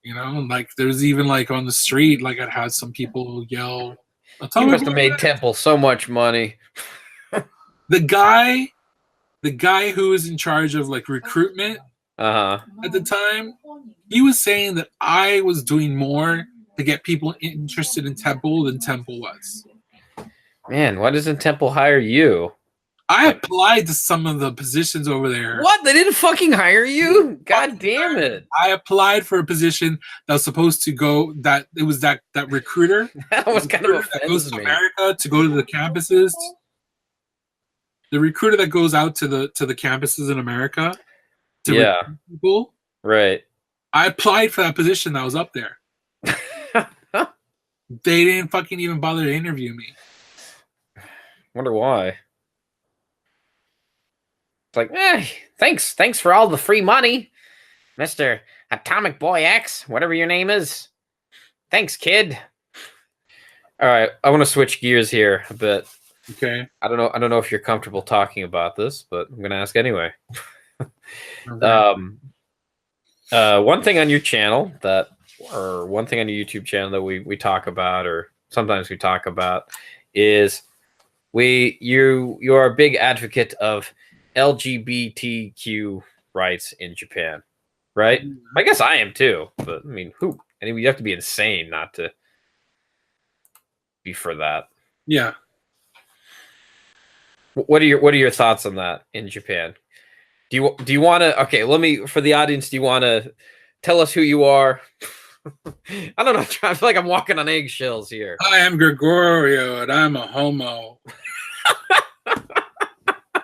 S3: You know, like there's even like on the street, like I'd had some people yell.
S2: You must have made Temple so much money.
S3: The guy who was in charge of like recruitment
S2: at
S3: the time, he was saying that I was doing more to get people interested in Temple than Temple was.
S2: Man, why doesn't Temple hire you?
S3: I applied to some of the positions over there.
S2: What? They didn't fucking hire you? God damn it.
S3: I applied for a position that was supposed to go, that it was that recruiter.
S2: That was kind of
S3: that goes to America to go to the campuses. The recruiter that goes out to the campuses in America to recruit people.
S2: Right.
S3: I applied for that position that was up there. They didn't fucking even bother to interview me.
S2: Wonder why. It's like, thanks for all the free money, Mr. Atomicboyx, whatever your name is. Thanks, kid. All right, I want to switch gears here a bit.
S3: Okay.
S2: I don't know if you're comfortable talking about this, but I'm gonna ask anyway.
S3: Okay.
S2: One thing on your channel one thing on your YouTube channel that we talk about, or sometimes we talk about, is you are a big advocate of LGBTQ rights in Japan, right? I guess I am too, but I mean, you have to be insane not to be for that.
S3: Yeah.
S2: What are your thoughts on that in Japan? Do you want to? For the audience, do you want to tell us who you are? I don't know. I feel like I'm walking on eggshells here.
S3: I am Gregorio, and I'm a homo.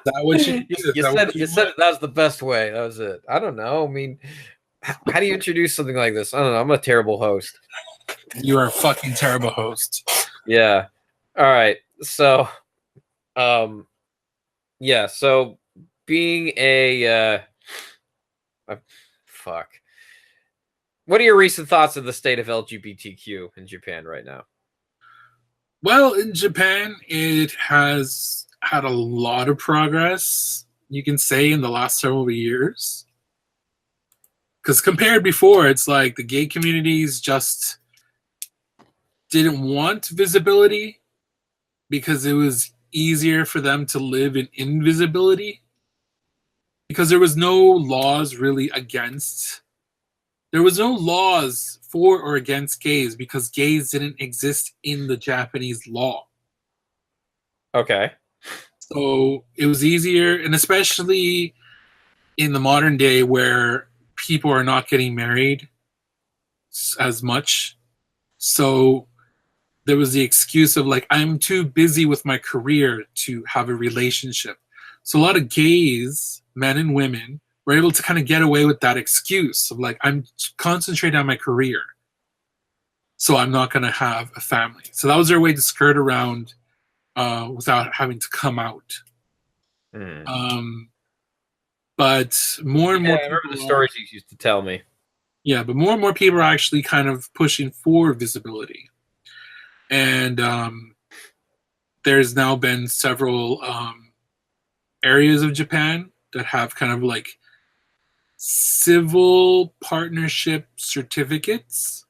S3: That what
S2: you said it. That was the best way. That was it. I don't know. I mean, how do you introduce something like this? I don't know. I'm a terrible host.
S3: You are a fucking terrible host.
S2: Yeah. All right. So, yeah. So, being fuck. What are your recent thoughts of the state of LGBTQ in Japan right now?
S3: Well, in Japan, it has had a lot of progress, you can say, in the last several years. Because compared before, it's like the gay communities just didn't want visibility because it was easier for them to live in invisibility. Because there was no laws really against. There was no laws for or against gays because gays didn't exist in the Japanese law.
S2: Okay.
S3: So it was easier, and especially in the modern day where people are not getting married as much. So there was the excuse of like, I'm too busy with my career to have a relationship. So a lot of gays, men and women, were able to kind of get away with that excuse of like, I'm concentrating on my career, so I'm not going to have a family. So that was their way to skirt around without having to come out. But more and more
S2: I remember the stories you used to tell me.
S3: Yeah, but more and more people are actually kind of pushing for visibility. And there's now been several areas of Japan that have kind of like civil partnership certificates.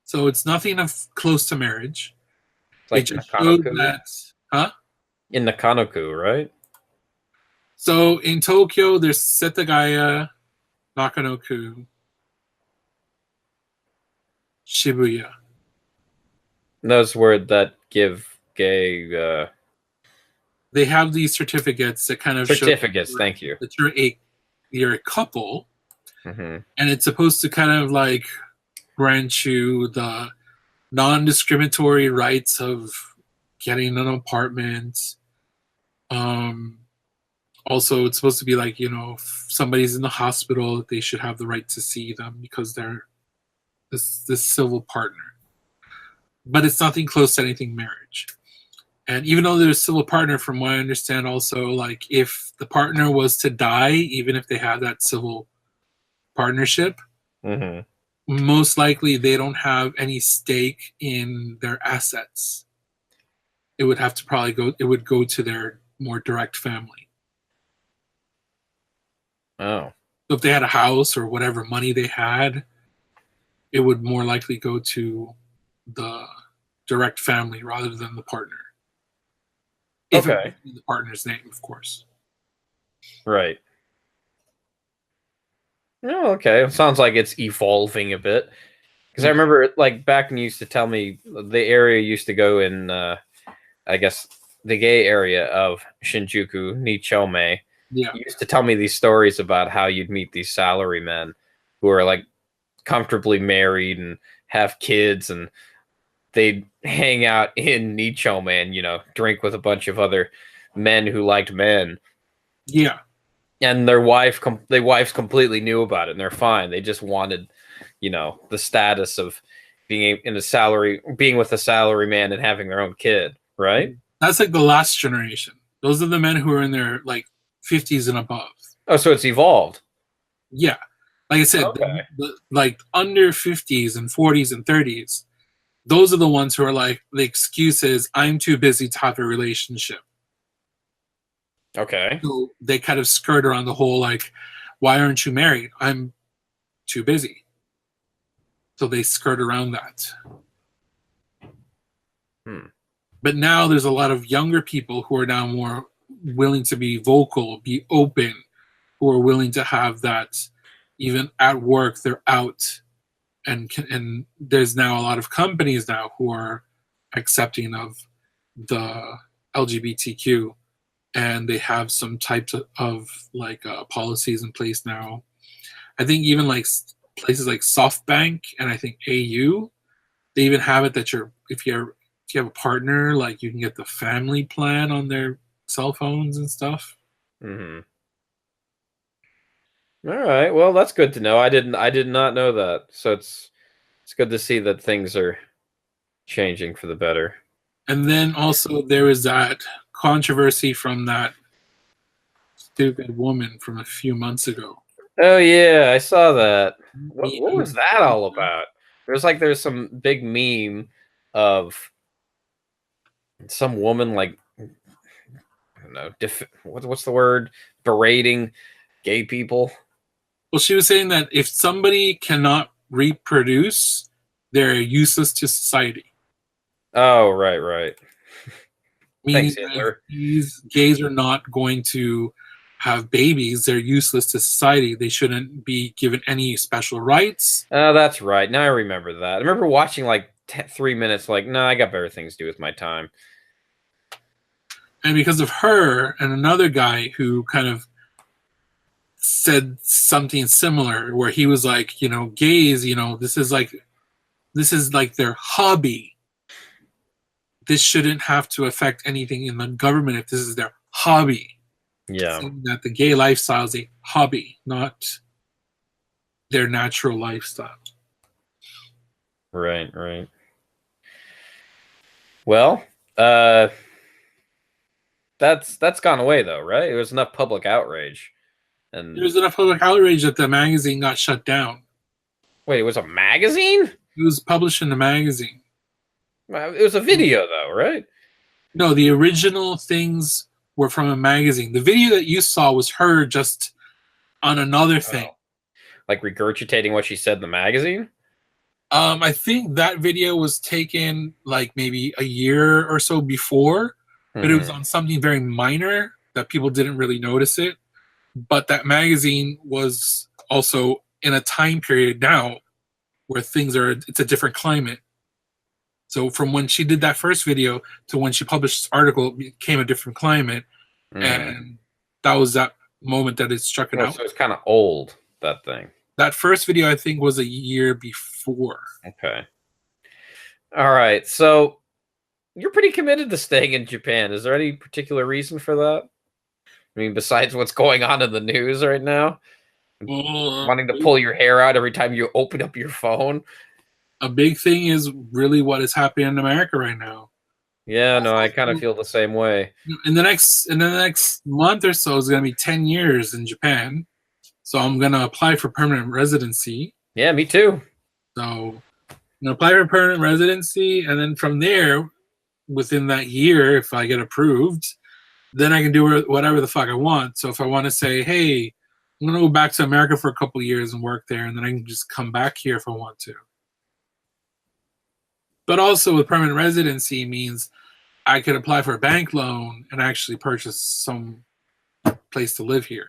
S3: So it's nothing of close to marriage.
S2: It's like
S3: it just showed that,
S2: in Nakanoku, right?
S3: So in Tokyo, there's Setagaya, Nakanoku, Shibuya.
S2: Those were that give gay.
S3: They have these certificates that kind of
S2: certificates.
S3: Show
S2: thank you.
S3: That you're a couple,
S2: and
S3: it's supposed to kind of like grant you the non-discriminatory rights of getting an apartment. Also, it's supposed to be like, if somebody's in the hospital, they should have the right to see them because they're this civil partner. But it's nothing close to anything marriage. And even though they're a civil partner, from what I understand, also, like if the partner was to die, even if they have that civil partnership, most likely they don't have any stake in their assets. It would have to it would go to their more direct family.
S2: Oh.
S3: So if they had a house or whatever money they had, it would more likely go to the direct family rather than the partner. If it was in the partner's name, of course.
S2: Right. Oh, okay. It sounds like it's evolving a bit. Because I remember, like, back when you used to tell me the area used to go in, I guess, the gay area of Shinjuku, Nichome.
S3: Yeah.
S2: You used to tell me these stories about how you'd meet these salarymen who are, like, comfortably married and have kids, and they'd hang out in Nichome and, drink with a bunch of other men who liked men.
S3: Yeah.
S2: And their wives completely knew about it, and they're fine. They just wanted, the status of being with a salary man and having their own kid, right?
S3: That's like the last generation. Those are the men who are in their like 50s and above.
S2: Oh, so it's evolved.
S3: Yeah. Like I said, like under 50s and 40s and 30s, those are the ones who are like, the excuse is, I'm too busy to have a relationship.
S2: Okay.
S3: So they kind of skirt around the whole, like, why aren't you married? I'm too busy. So they skirt around that. But now there's a lot of younger people who are now more willing to be vocal, be open, who are willing to have that. Even at work, they're out. And there's now a lot of companies now who are accepting of the LGBTQ, and they have some types of like policies in place now. I think even like places like SoftBank and I think AU, they even have it that if you have a partner, like you can get the family plan on their cell phones and stuff.
S2: All right. Well, that's good to know. I did not know that. So it's good to see that things are changing for the better.
S3: And then also there was that controversy from that stupid woman from a few months ago.
S2: Oh yeah, I saw that. What was that all about? There's some big meme of some woman, like, I don't know, what's the word? Berating gay people.
S3: Well, she was saying that if somebody cannot reproduce, they're useless to society.
S2: Oh, right.
S3: Meaning these gays are not going to have babies. They're useless to society. They shouldn't be given any special rights.
S2: Oh, that's right. Now I remember that. I remember watching like 3 minutes, like, no, I got better things to do with my time.
S3: And because of her and another guy who kind of said something similar, where he was like, gays, this is like their hobby. this shouldn't have to affect anything in the government if this is their hobby.
S2: Yeah.
S3: Saying that the gay lifestyle is a hobby, not their natural lifestyle.
S2: Right, right. Well, that's gone away though, right? It was enough public outrage. And
S3: there was enough public outrage that the magazine got shut down.
S2: Wait, it was a magazine?
S3: It was published in the magazine.
S2: It was a video though, right?
S3: No, the original things were from a magazine. The video that you saw was her just on another thing.
S2: Like regurgitating what she said in the magazine?
S3: I think that video was taken like maybe a year or so before, but it was on something very minor that people didn't really notice it. But that magazine was also in a time period now where it's a different climate. So from when she did that first video to when she published this article, it became a different climate. And that was that moment that it struck it out.
S2: So it's kind of old, that thing.
S3: That first video, I think, was a year before.
S2: Okay. All right. So you're pretty committed to staying in Japan. Is there any particular reason for that? I mean, besides what's going on in the news right now? Wanting to pull your hair out every time you open up your phone?
S3: A big thing is really what is happening in America right now.
S2: Yeah, no, I kind of feel the same way.
S3: In the next month or so is going to be 10 years in Japan. So I'm going to apply for permanent residency.
S2: Yeah, me too.
S3: So I'm going to apply for permanent residency. And then from there, within that year, if I get approved, then I can do whatever the fuck I want. So if I want to say, hey, I'm going to go back to America for a couple of years and work there, and then I can just come back here if I want to. But also with permanent residency means I could apply for a bank loan and actually purchase some place to live here.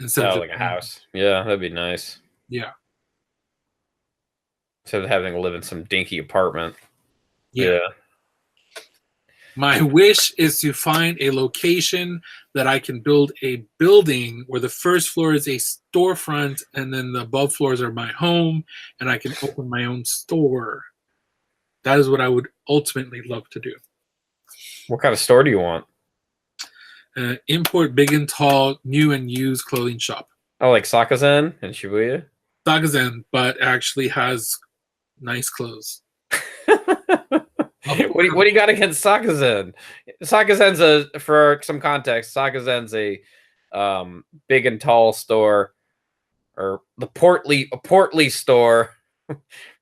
S3: Instead of
S2: like a house. Yeah, that'd be nice.
S3: Yeah.
S2: Instead of having to live in some dinky apartment. Yeah.
S3: My wish is to find a location that I can build a building where the first floor is a storefront and then the above floors are my home and I can open my own store. That is what I would ultimately love to do.
S2: What kind of store do you want?
S3: Import big and tall, new and used clothing shop.
S2: Oh, like Sakazen in Shibuya?
S3: Sakazen, but actually has nice clothes.
S2: What do you got against Sakazen? Sakazen's for some context, Sakazen's a big and tall store, or a portly store.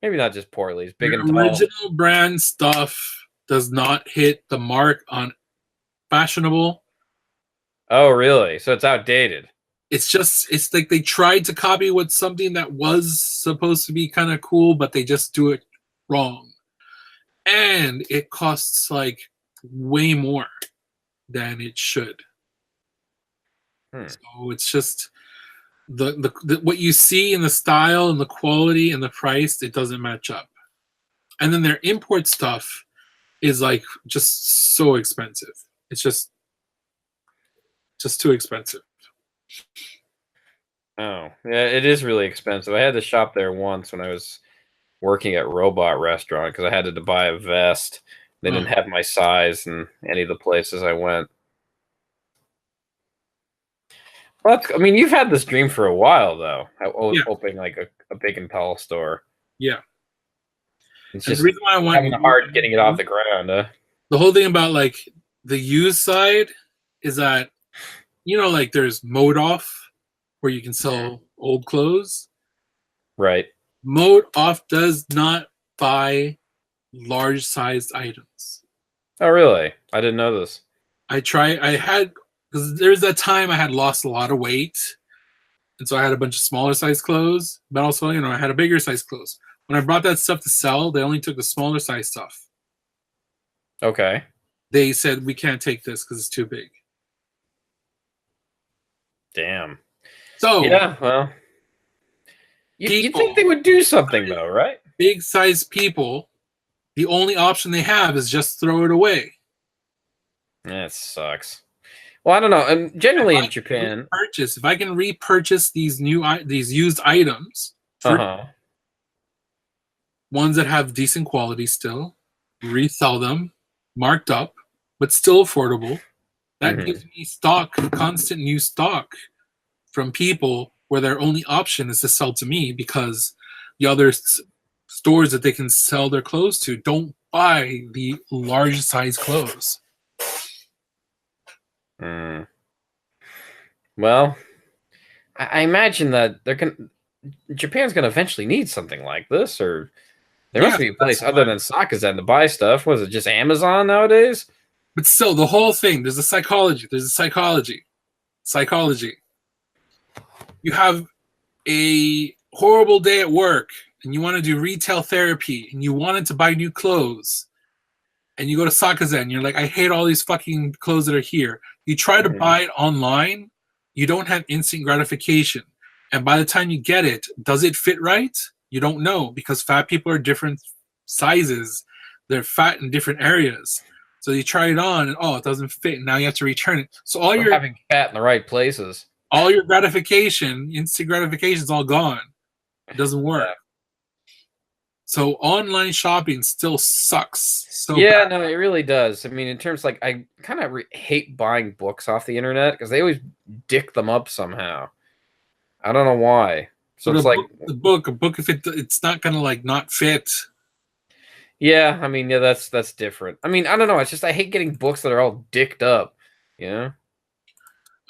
S2: Maybe not just portly, it's big and tall.
S3: Original brand stuff does not hit the mark on fashionable.
S2: Oh, really? So it's outdated.
S3: It's like they tried to copy what something that was supposed to be kind of cool, but they just do it wrong. And it costs like way more than it should. So it's just the what you see in the style and the quality and the price, it doesn't match up. And then their import stuff is like just so expensive. It's just too expensive.
S2: Oh, yeah, it is really expensive. I had to shop there once when I was working at Robot Restaurant because I had to buy a vest. They didn't have my size in any of the places I went. Well, I mean, you've had this dream for a while, though. Opening like a big and tall store.
S3: Yeah.
S2: It's just
S3: the reason why I want
S2: having hard getting it off the ground.
S3: The whole thing about like the used side is that, like there's Mode Off where you can sell old clothes.
S2: Right.
S3: Mode Off does not buy large sized items.
S2: Oh, really? I didn't know this.
S3: Because there's that time I had lost a lot of weight. And so I had a bunch of smaller size clothes, but also, I had a bigger size clothes. When I brought that stuff to sell, they only took the smaller size stuff.
S2: Okay.
S3: They said, we can't take this because it's too big.
S2: Damn.
S3: So
S2: yeah, well, you'd think they would do something though, right?
S3: Big size people, the only option they have is just throw it away.
S2: That sucks. Well, I don't know. And generally in Japan,
S3: if I can repurchase these used items, ones that have decent quality still, resell them, marked up, but still affordable. That gives me stock, constant new stock from people where their only option is to sell to me because the other stores that they can sell their clothes to don't buy the large size clothes.
S2: Well, I imagine that Japan's going to eventually need something like this, or there must be a place other than Sakazen to buy stuff. Was it just Amazon nowadays?
S3: But still, the whole thing, there's a psychology. Psychology. You have a horrible day at work, and you want to do retail therapy, and you wanted to buy new clothes, and you go to Sakazen, and you're like, I hate all these fucking clothes that are here. You try to buy it online, you don't have instant gratification. And by the time you get it, does it fit right? You don't know, because fat people are different sizes. They're fat in different areas. So you try it on, and it doesn't fit, and now you have to return it. So all your
S2: having fat in the right places.
S3: All your gratification, instant gratification is all gone. It doesn't work. Yeah. So online shopping still sucks. So
S2: bad. No, it really does. I mean, in terms I kind of hate buying books off the internet because they always dick them up somehow. I don't know why. So it's
S3: a book if it's not gonna not fit.
S2: Yeah, I mean, that's different. I mean, I don't know. It's just I hate getting books that are all dicked up. You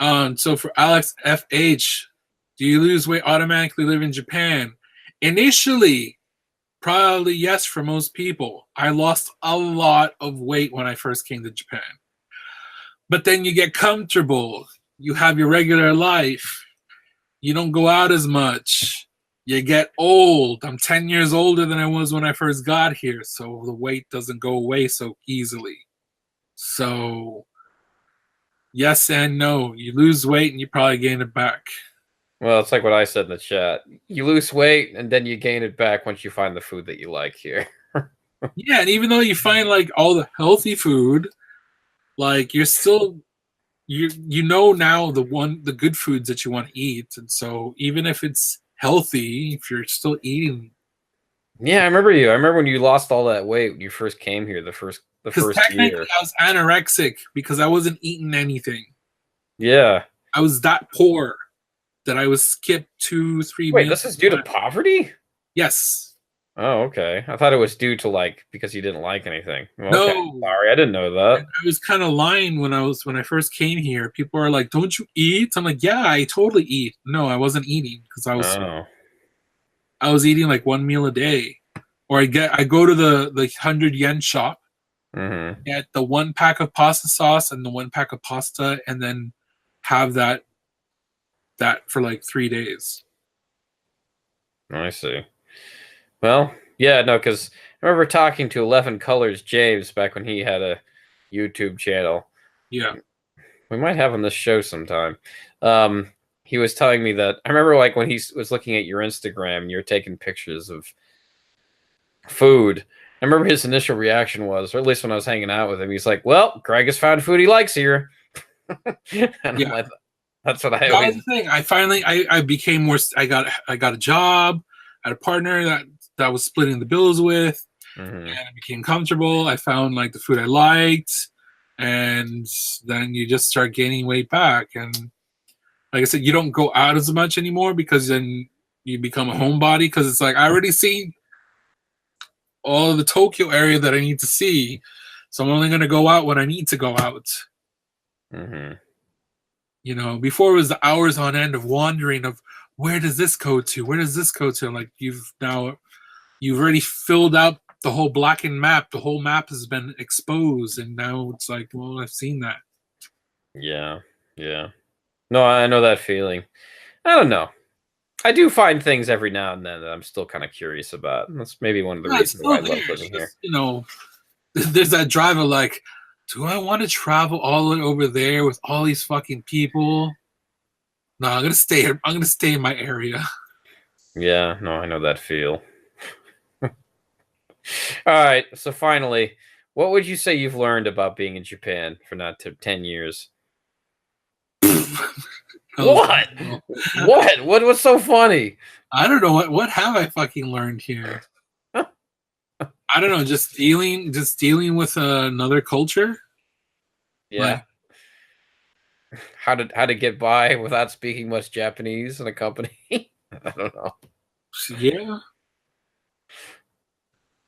S2: know.
S3: So for Alex FH, do you lose weight automatically live in Japan? Initially, probably yes for most people. I lost a lot of weight when I first came to Japan. But then you get comfortable. You have your regular life. You don't go out as much. You get old. I'm 10 years older than I was when I first got here, so the weight doesn't go away so easily. So yes and no. You lose weight and you probably gain it back.
S2: Well, it's like what I said in the chat. You lose weight and then you gain it back once you find the food that you like here.
S3: Yeah, and even though you find all the healthy food, you're still you know now the good foods that you want to eat, and so even if it's healthy, if you're still eating.
S2: Yeah, I remember when you lost all that weight when you first came here the first
S3: technically
S2: year.
S3: I was anorexic because I wasn't eating anything.
S2: Yeah.
S3: I was that poor that I was skipped 2-3 meals.
S2: Wait, this is due to poverty?
S3: Yes.
S2: Oh, okay. I thought it was due to because you didn't like anything. Okay.
S3: No.
S2: Sorry, I didn't know that.
S3: I was kind of lying when I first came here. People are like, "Don't you eat?" I'm like, "Yeah, I totally eat." No, I wasn't eating because I was eating 1 meal a day. Or I go to the 100 yen shop, get the 1 pack of pasta sauce and the 1 pack of pasta, and then have that for 3 days.
S2: I see. Well, yeah, no, because I remember talking to 11 Colors James back when he had a YouTube channel.
S3: Yeah.
S2: We might have on this show sometime. He was telling me that, I remember when he was looking at your Instagram and you were taking pictures of food. I remember his initial reaction was, or at least when I was hanging out with him, he's like, well, Greg has found food he likes here. And yeah. That's what I always...
S3: That was the thing. I finally, I became more, I got a job, I had a partner that was splitting the bills with, and I became comfortable. I found the food I liked, and then you just start gaining weight back. And like I said, you don't go out as much anymore because then you become a homebody, because it's I already see all of the Tokyo area that I need to see, so I'm only going to go out when I need to go out. You know, before it was the hours on end of wandering of where does this go to? Where does this go to? You've already filled out the whole blackened map. The whole map has been exposed, and now it's well, I've seen that.
S2: Yeah. No, I know that feeling. I don't know. I do find things every now and then that I'm still kind of curious about. And that's maybe one of the reasons why I love living here.
S3: You know, there's that drive of do I want to travel all the way over there with all these fucking people? No, I'm gonna stay here. I'm gonna stay in my area.
S2: Yeah, no, I know that feel. All right, so finally, what would you say you've learned about being in Japan for not 10 years? What? What's so funny?
S3: I don't know what have I fucking learned here. I don't know, just dealing with another culture.
S2: Yeah. Like, how to get by without speaking much Japanese in a company? I don't know.
S3: Yeah.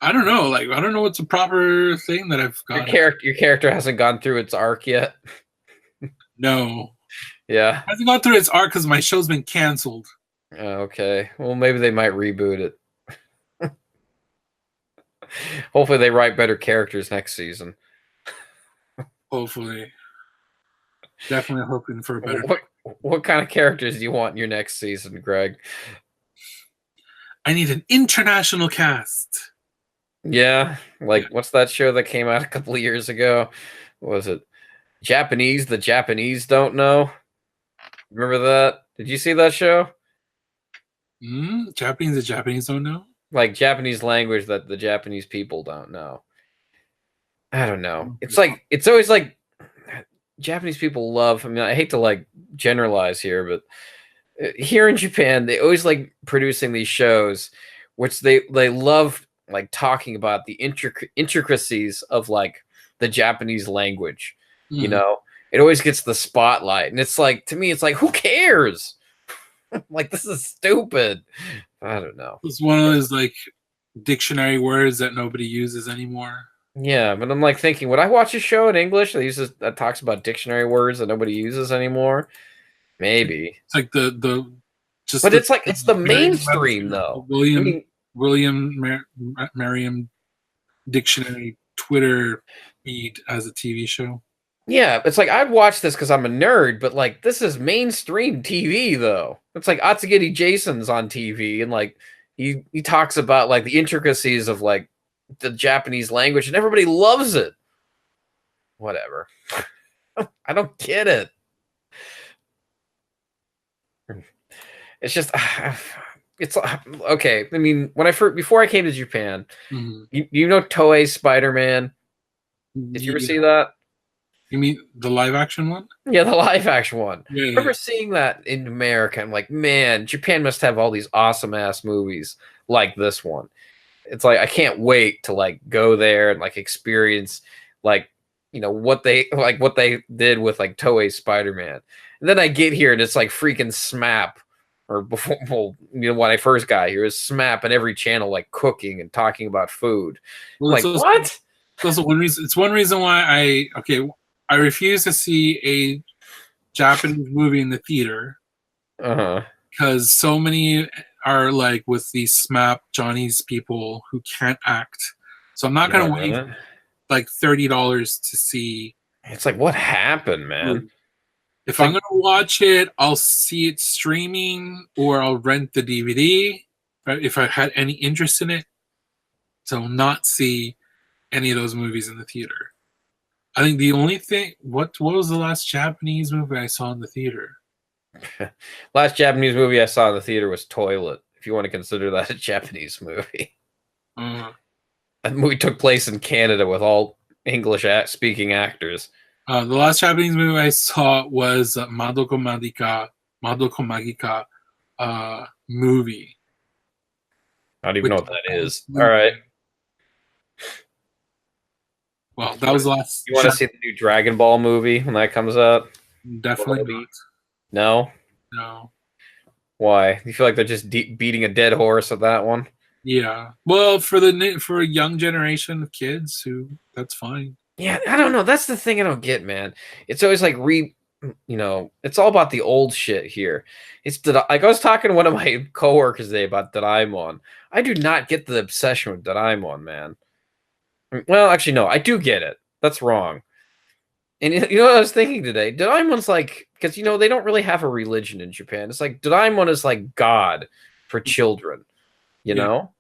S3: I don't know. Like, I don't know what's a proper thing that I've got.
S2: Your character hasn't gone through its arc yet.
S3: No.
S2: Yeah.
S3: It hasn't gone through its arc because my show's been canceled.
S2: Okay. Well, maybe they might reboot it. Hopefully, they write better characters next season.
S3: Hopefully. Definitely hoping for a better.
S2: What kind of characters do you want in your next season, Greg?
S3: I need an international cast.
S2: Yeah, like what's that show that came out a couple of years ago? What was it Japanese? The Japanese don't know. Remember that? Did you see that show?
S3: Japanese, the Japanese don't know.
S2: Like Japanese language that the Japanese people don't know. I don't know. It's like it's always like Japanese people love. I mean, I hate to like generalize here, but here in Japan, they always like producing these shows, which they love like talking about the intricacies of like the Japanese language. You know, it always gets the spotlight, and it's like to me, it's like who cares? Like this is stupid. I don't know.
S3: It's one of those like dictionary words that nobody uses anymore.
S2: Yeah, but I'm like thinking, would I watch a show in English that talks about dictionary words that nobody uses anymore? Maybe.
S3: It's like
S2: but it's like it's the mainstream though.
S3: William Merriam Dictionary Twitter feed as a TV show.
S2: Yeah, it's like I'd watch this because I'm a nerd, but like this is mainstream TV though. It's like Atsugiri Jason's on TV, and like he talks about like the intricacies of like the Japanese language, and everybody loves it. Whatever. I don't get it. It's just it's okay. I mean, before I came to Japan, you know Toei Spider-Man. Did you ever see that?
S3: You mean the live action one?
S2: Yeah, the live action one.
S3: Yeah,
S2: I remember seeing that in America. I'm like, man, Japan must have all these awesome ass movies like this one. It's like I can't wait to like go there and like experience like what they did with like Toei Spider-Man. And then I get here and it's like freaking SMAP, or before, well, when I first got here, it was SMAP in every channel, like cooking and talking about food. Well, like what?
S3: It's also one reason. It's one reason why I refuse to see a Japanese movie in the theater. Because so many are like with these SMAP Johnny's people who can't act. So I'm not gonna wait like $30 to see.
S2: It's like, what happened, man?
S3: If I'm gonna watch it, I'll see it streaming or I'll rent the DVD if I had any interest in it. So not see any of those movies in the theater. I think the only thing what was the last Japanese movie I saw in the theater?
S2: Last Japanese movie I saw in the theater was Toilet, if you want to consider that a Japanese movie. That movie took place in Canada with all English speaking actors.
S3: The last Japanese movie I saw was Madoko Magica movie.
S2: I don't even know what that is. All right.
S3: Well, that was the last.
S2: You want to see the new Dragon Ball movie when that comes out?
S3: Definitely not.
S2: No?
S3: No.
S2: Why? You feel like they're just beating a dead horse with that one?
S3: Yeah. Well, for a young generation of kids that's fine.
S2: Yeah, I don't know. That's the thing I don't get, man. It's always like it's all about the old shit here. Like I was talking to one of my coworkers today about Doraemon. I do not get the obsession with Doraemon, man. Well, actually, no, I do get it. That's wrong. And you know what I was thinking today? Doraemon's like, because they don't really have a religion in Japan. It's like Doraemon is like God for children. You know,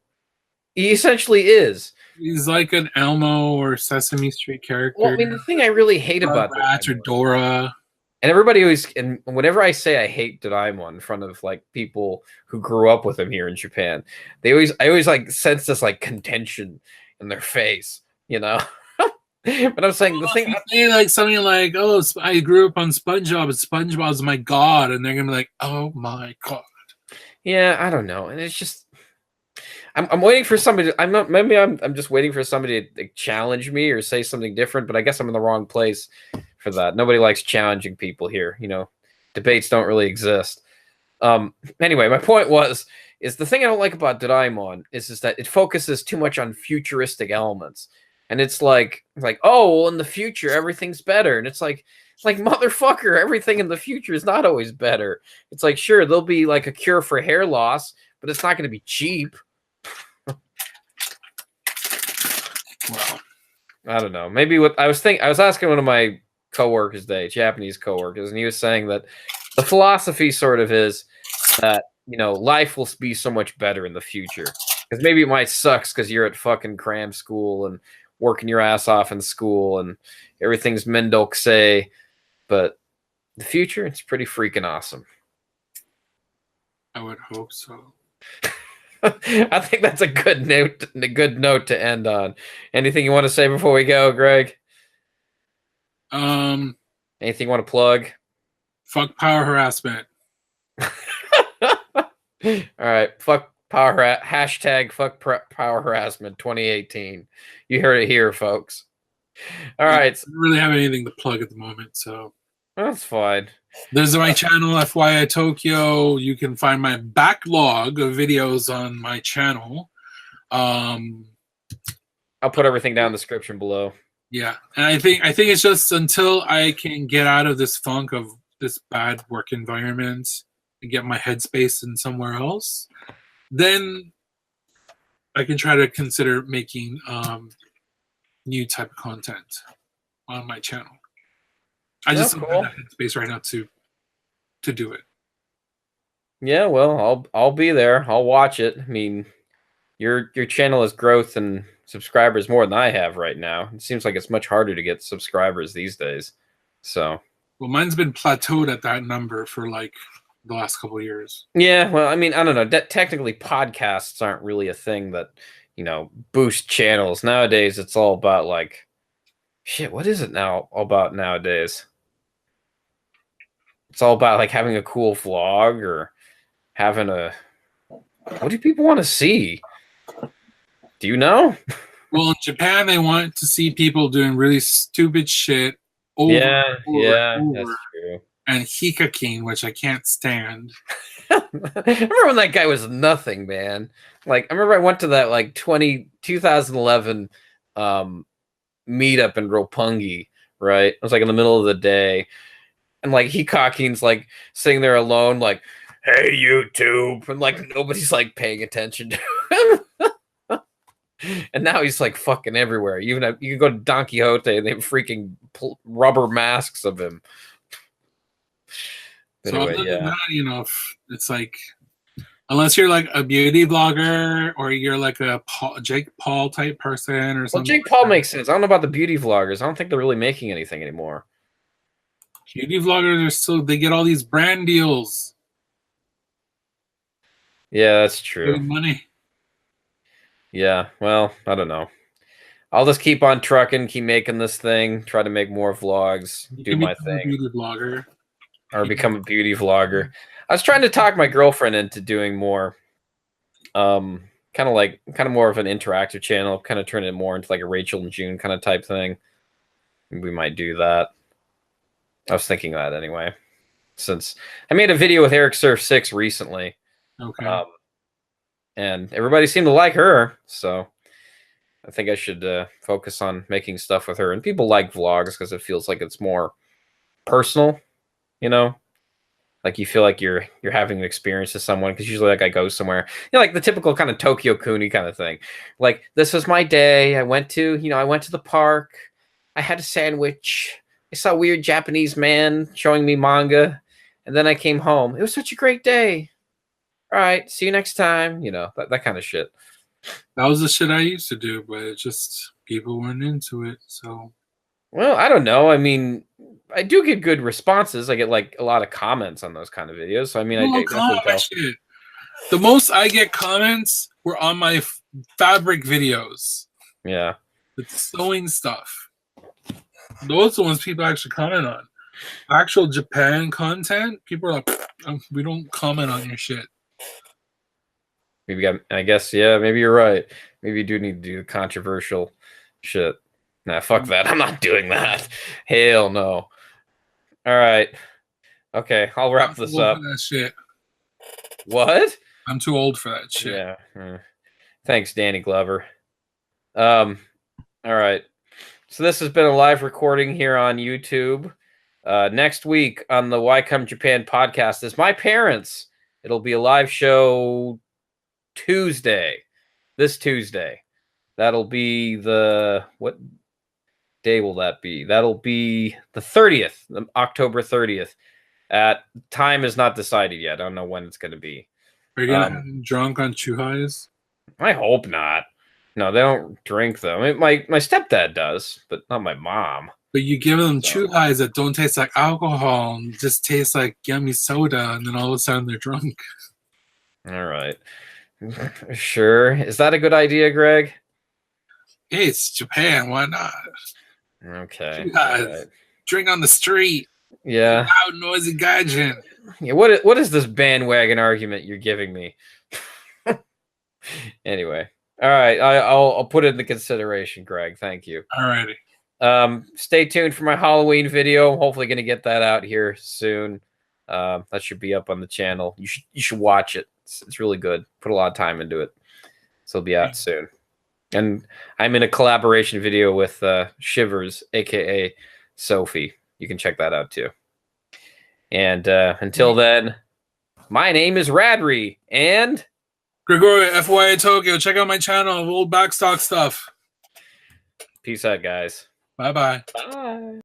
S2: he essentially is.
S3: He's like an Elmo or Sesame Street character.
S2: Well, I mean, the thing I really hate about
S3: Ratch or Dora,
S2: and everybody always, and whenever I say I hate Doraemon in front of like people who grew up with him here in Japan, I always like sense this like contention in their face, But I'm saying the thing,
S3: like something like, "Oh, I grew up on SpongeBob, and SpongeBob's my god," and they're gonna be like, "Oh my god."
S2: Yeah, I don't know, and it's just, I'm waiting for somebody. I'm not. Maybe I'm just waiting for somebody to challenge me or say something different. But I guess I'm in the wrong place for that. Nobody likes challenging people here. You know, debates don't really exist. Anyway, my point is the thing I don't like about Doraemon is that it focuses too much on futuristic elements, and it's like oh, well, in the future everything's better, and it's like motherfucker, everything in the future is not always better. It's like sure there'll be like a cure for hair loss, but it's not going to be cheap.
S3: Well,
S2: I don't know. Maybe what I was asking one of my coworkers today, Japanese coworkers, and he was saying that the philosophy sort of is that, you know, life will be so much better in the future. Because maybe it might sucks because you're at fucking cram school and working your ass off in school and everything's mendokse, but the future, it's pretty freaking awesome.
S3: I would hope so.
S2: I think that's a good note to end on. Anything you want to say before we go, Greg? Anything you want to plug?
S3: Fuck power harassment.
S2: All right, fuck hashtag fuck power harassment 2018. You heard it here, folks. All right.
S3: I don't really have anything to plug at the moment, so
S2: that's fine.
S3: There's my channel, FYI Tokyo. You can find my backlog of videos on my channel.
S2: I'll put everything down in the description below.
S3: Yeah, and I think it's just until I can get out of this funk of this bad work environment and get my headspace in somewhere else, then I can try to consider making new type of content on my channel. I just don't have that headspace right now to do it.
S2: Yeah, well, I'll be there. I'll watch it. I mean, your channel has growth and subscribers more than I have right now. It seems like it's much harder to get subscribers these days. So,
S3: well, mine's been plateaued at that number for like the last couple of years.
S2: Yeah, well, I mean, I don't know. Technically, podcasts aren't really a thing that, you know, boost channels. Nowadays, it's all about like, shit, what is it now all about nowadays? It's all about like having a cool vlog or having a... What do people want to see? Do you know?
S3: Well, in Japan, they want to see people doing really stupid shit over
S2: and over, that's true.
S3: And hikaking, which I can't stand.
S2: I remember when that guy was nothing, man. Like, I remember I went to that like 2011 meetup in Roppongi, right? It was like in the middle of the day. And like Hikaking's like sitting there alone, like, hey, YouTube. And like nobody's like paying attention to him. And now he's like fucking everywhere. You can go to Don Quixote and they have freaking rubber masks of him.
S3: So anyway, other than that, you know, it's like, unless you're like a beauty vlogger or you're like a Jake Paul type person or something.
S2: Well, Jake Paul makes sense. I don't know about the beauty vloggers. I don't think they're really making anything anymore.
S3: Beauty vloggers are still, they get all these brand deals.
S2: Yeah, that's true.
S3: Good money.
S2: Yeah, well, I don't know. I'll just keep on trucking, keep making this thing, try to make more vlogs, do my thing.
S3: Beauty vlogger.
S2: Or become a beauty vlogger. I was trying to talk my girlfriend into doing more, kind of more of an interactive channel, kind of turn it more into like a Rachel and June kind of type thing. We might do that. I was thinking that anyway, since I made a video with Eric Surf 6 recently.
S3: Okay.
S2: And everybody seemed to like her, so I think I should focus on making stuff with her. And people like vlogs because it feels like it's more personal, you know, like you feel like you're having an experience with someone. Because usually, like I go somewhere, you know, like the typical kind of Tokyo Kuni kind of thing. Like, this was my day. I went to the park. I had a sandwich. I saw a weird Japanese man showing me manga, and then I came home. It was such a great day. All right, see you next time. You know, that kind of shit.
S3: That was the shit I used to do, but it just people weren't into it. So,
S2: well, I don't know. I mean, I do get good responses. I get like a lot of comments on those kind of videos. So I mean, I definitely tell.
S3: Shit. The most I get comments were on my fabric videos.
S2: Yeah,
S3: with sewing stuff. Those are the ones people actually comment on. Actual Japan content, people are like, we don't comment on your shit.
S2: I guess, yeah, maybe you're right. Maybe you do need to do controversial shit. Nah, fuck that. I'm not doing that. Hell no. All right. Okay, I'll wrap this up.
S3: For that shit.
S2: What?
S3: I'm too old for that shit.
S2: Yeah. Thanks, Danny Glover. All right. So this has been a live recording here on YouTube. Next week on the Why Come Japan podcast is my parents. It'll be a live show Tuesday. This Tuesday. That'll be what day will that be? That'll be the 30th, October 30th. Time is not decided yet. I don't know when it's going to be.
S3: Are you going to have drunk on chuhais?
S2: I hope not. No, they don't drink them. My stepdad does, but not my mom.
S3: But you give them chuhais that don't taste like alcohol and just taste like yummy soda, and then all of a sudden they're drunk.
S2: All right. Sure. Is that a good idea, Greg?
S3: Hey, it's Japan. Why not?
S2: Okay.
S3: Right. Drink on the street.
S2: Yeah.
S3: Loud, noisy gaijin.
S2: Yeah. What is this bandwagon argument you're giving me? Anyway. All right. I'll put it into consideration, Greg. Thank you.
S3: All righty.
S2: Stay tuned for my Halloween video. I'm hopefully going to get that out here soon. That should be up on the channel. You should watch it. It's really good. Put a lot of time into it. So it'll be out soon. And I'm in a collaboration video with Shiverz, aka Sophie. You can check that out too. And until then, my name is Radrey and
S3: Gregory, FYI Tokyo. Check out my channel of old backstock stuff.
S2: Peace out, guys.
S3: Bye-bye.
S2: Bye.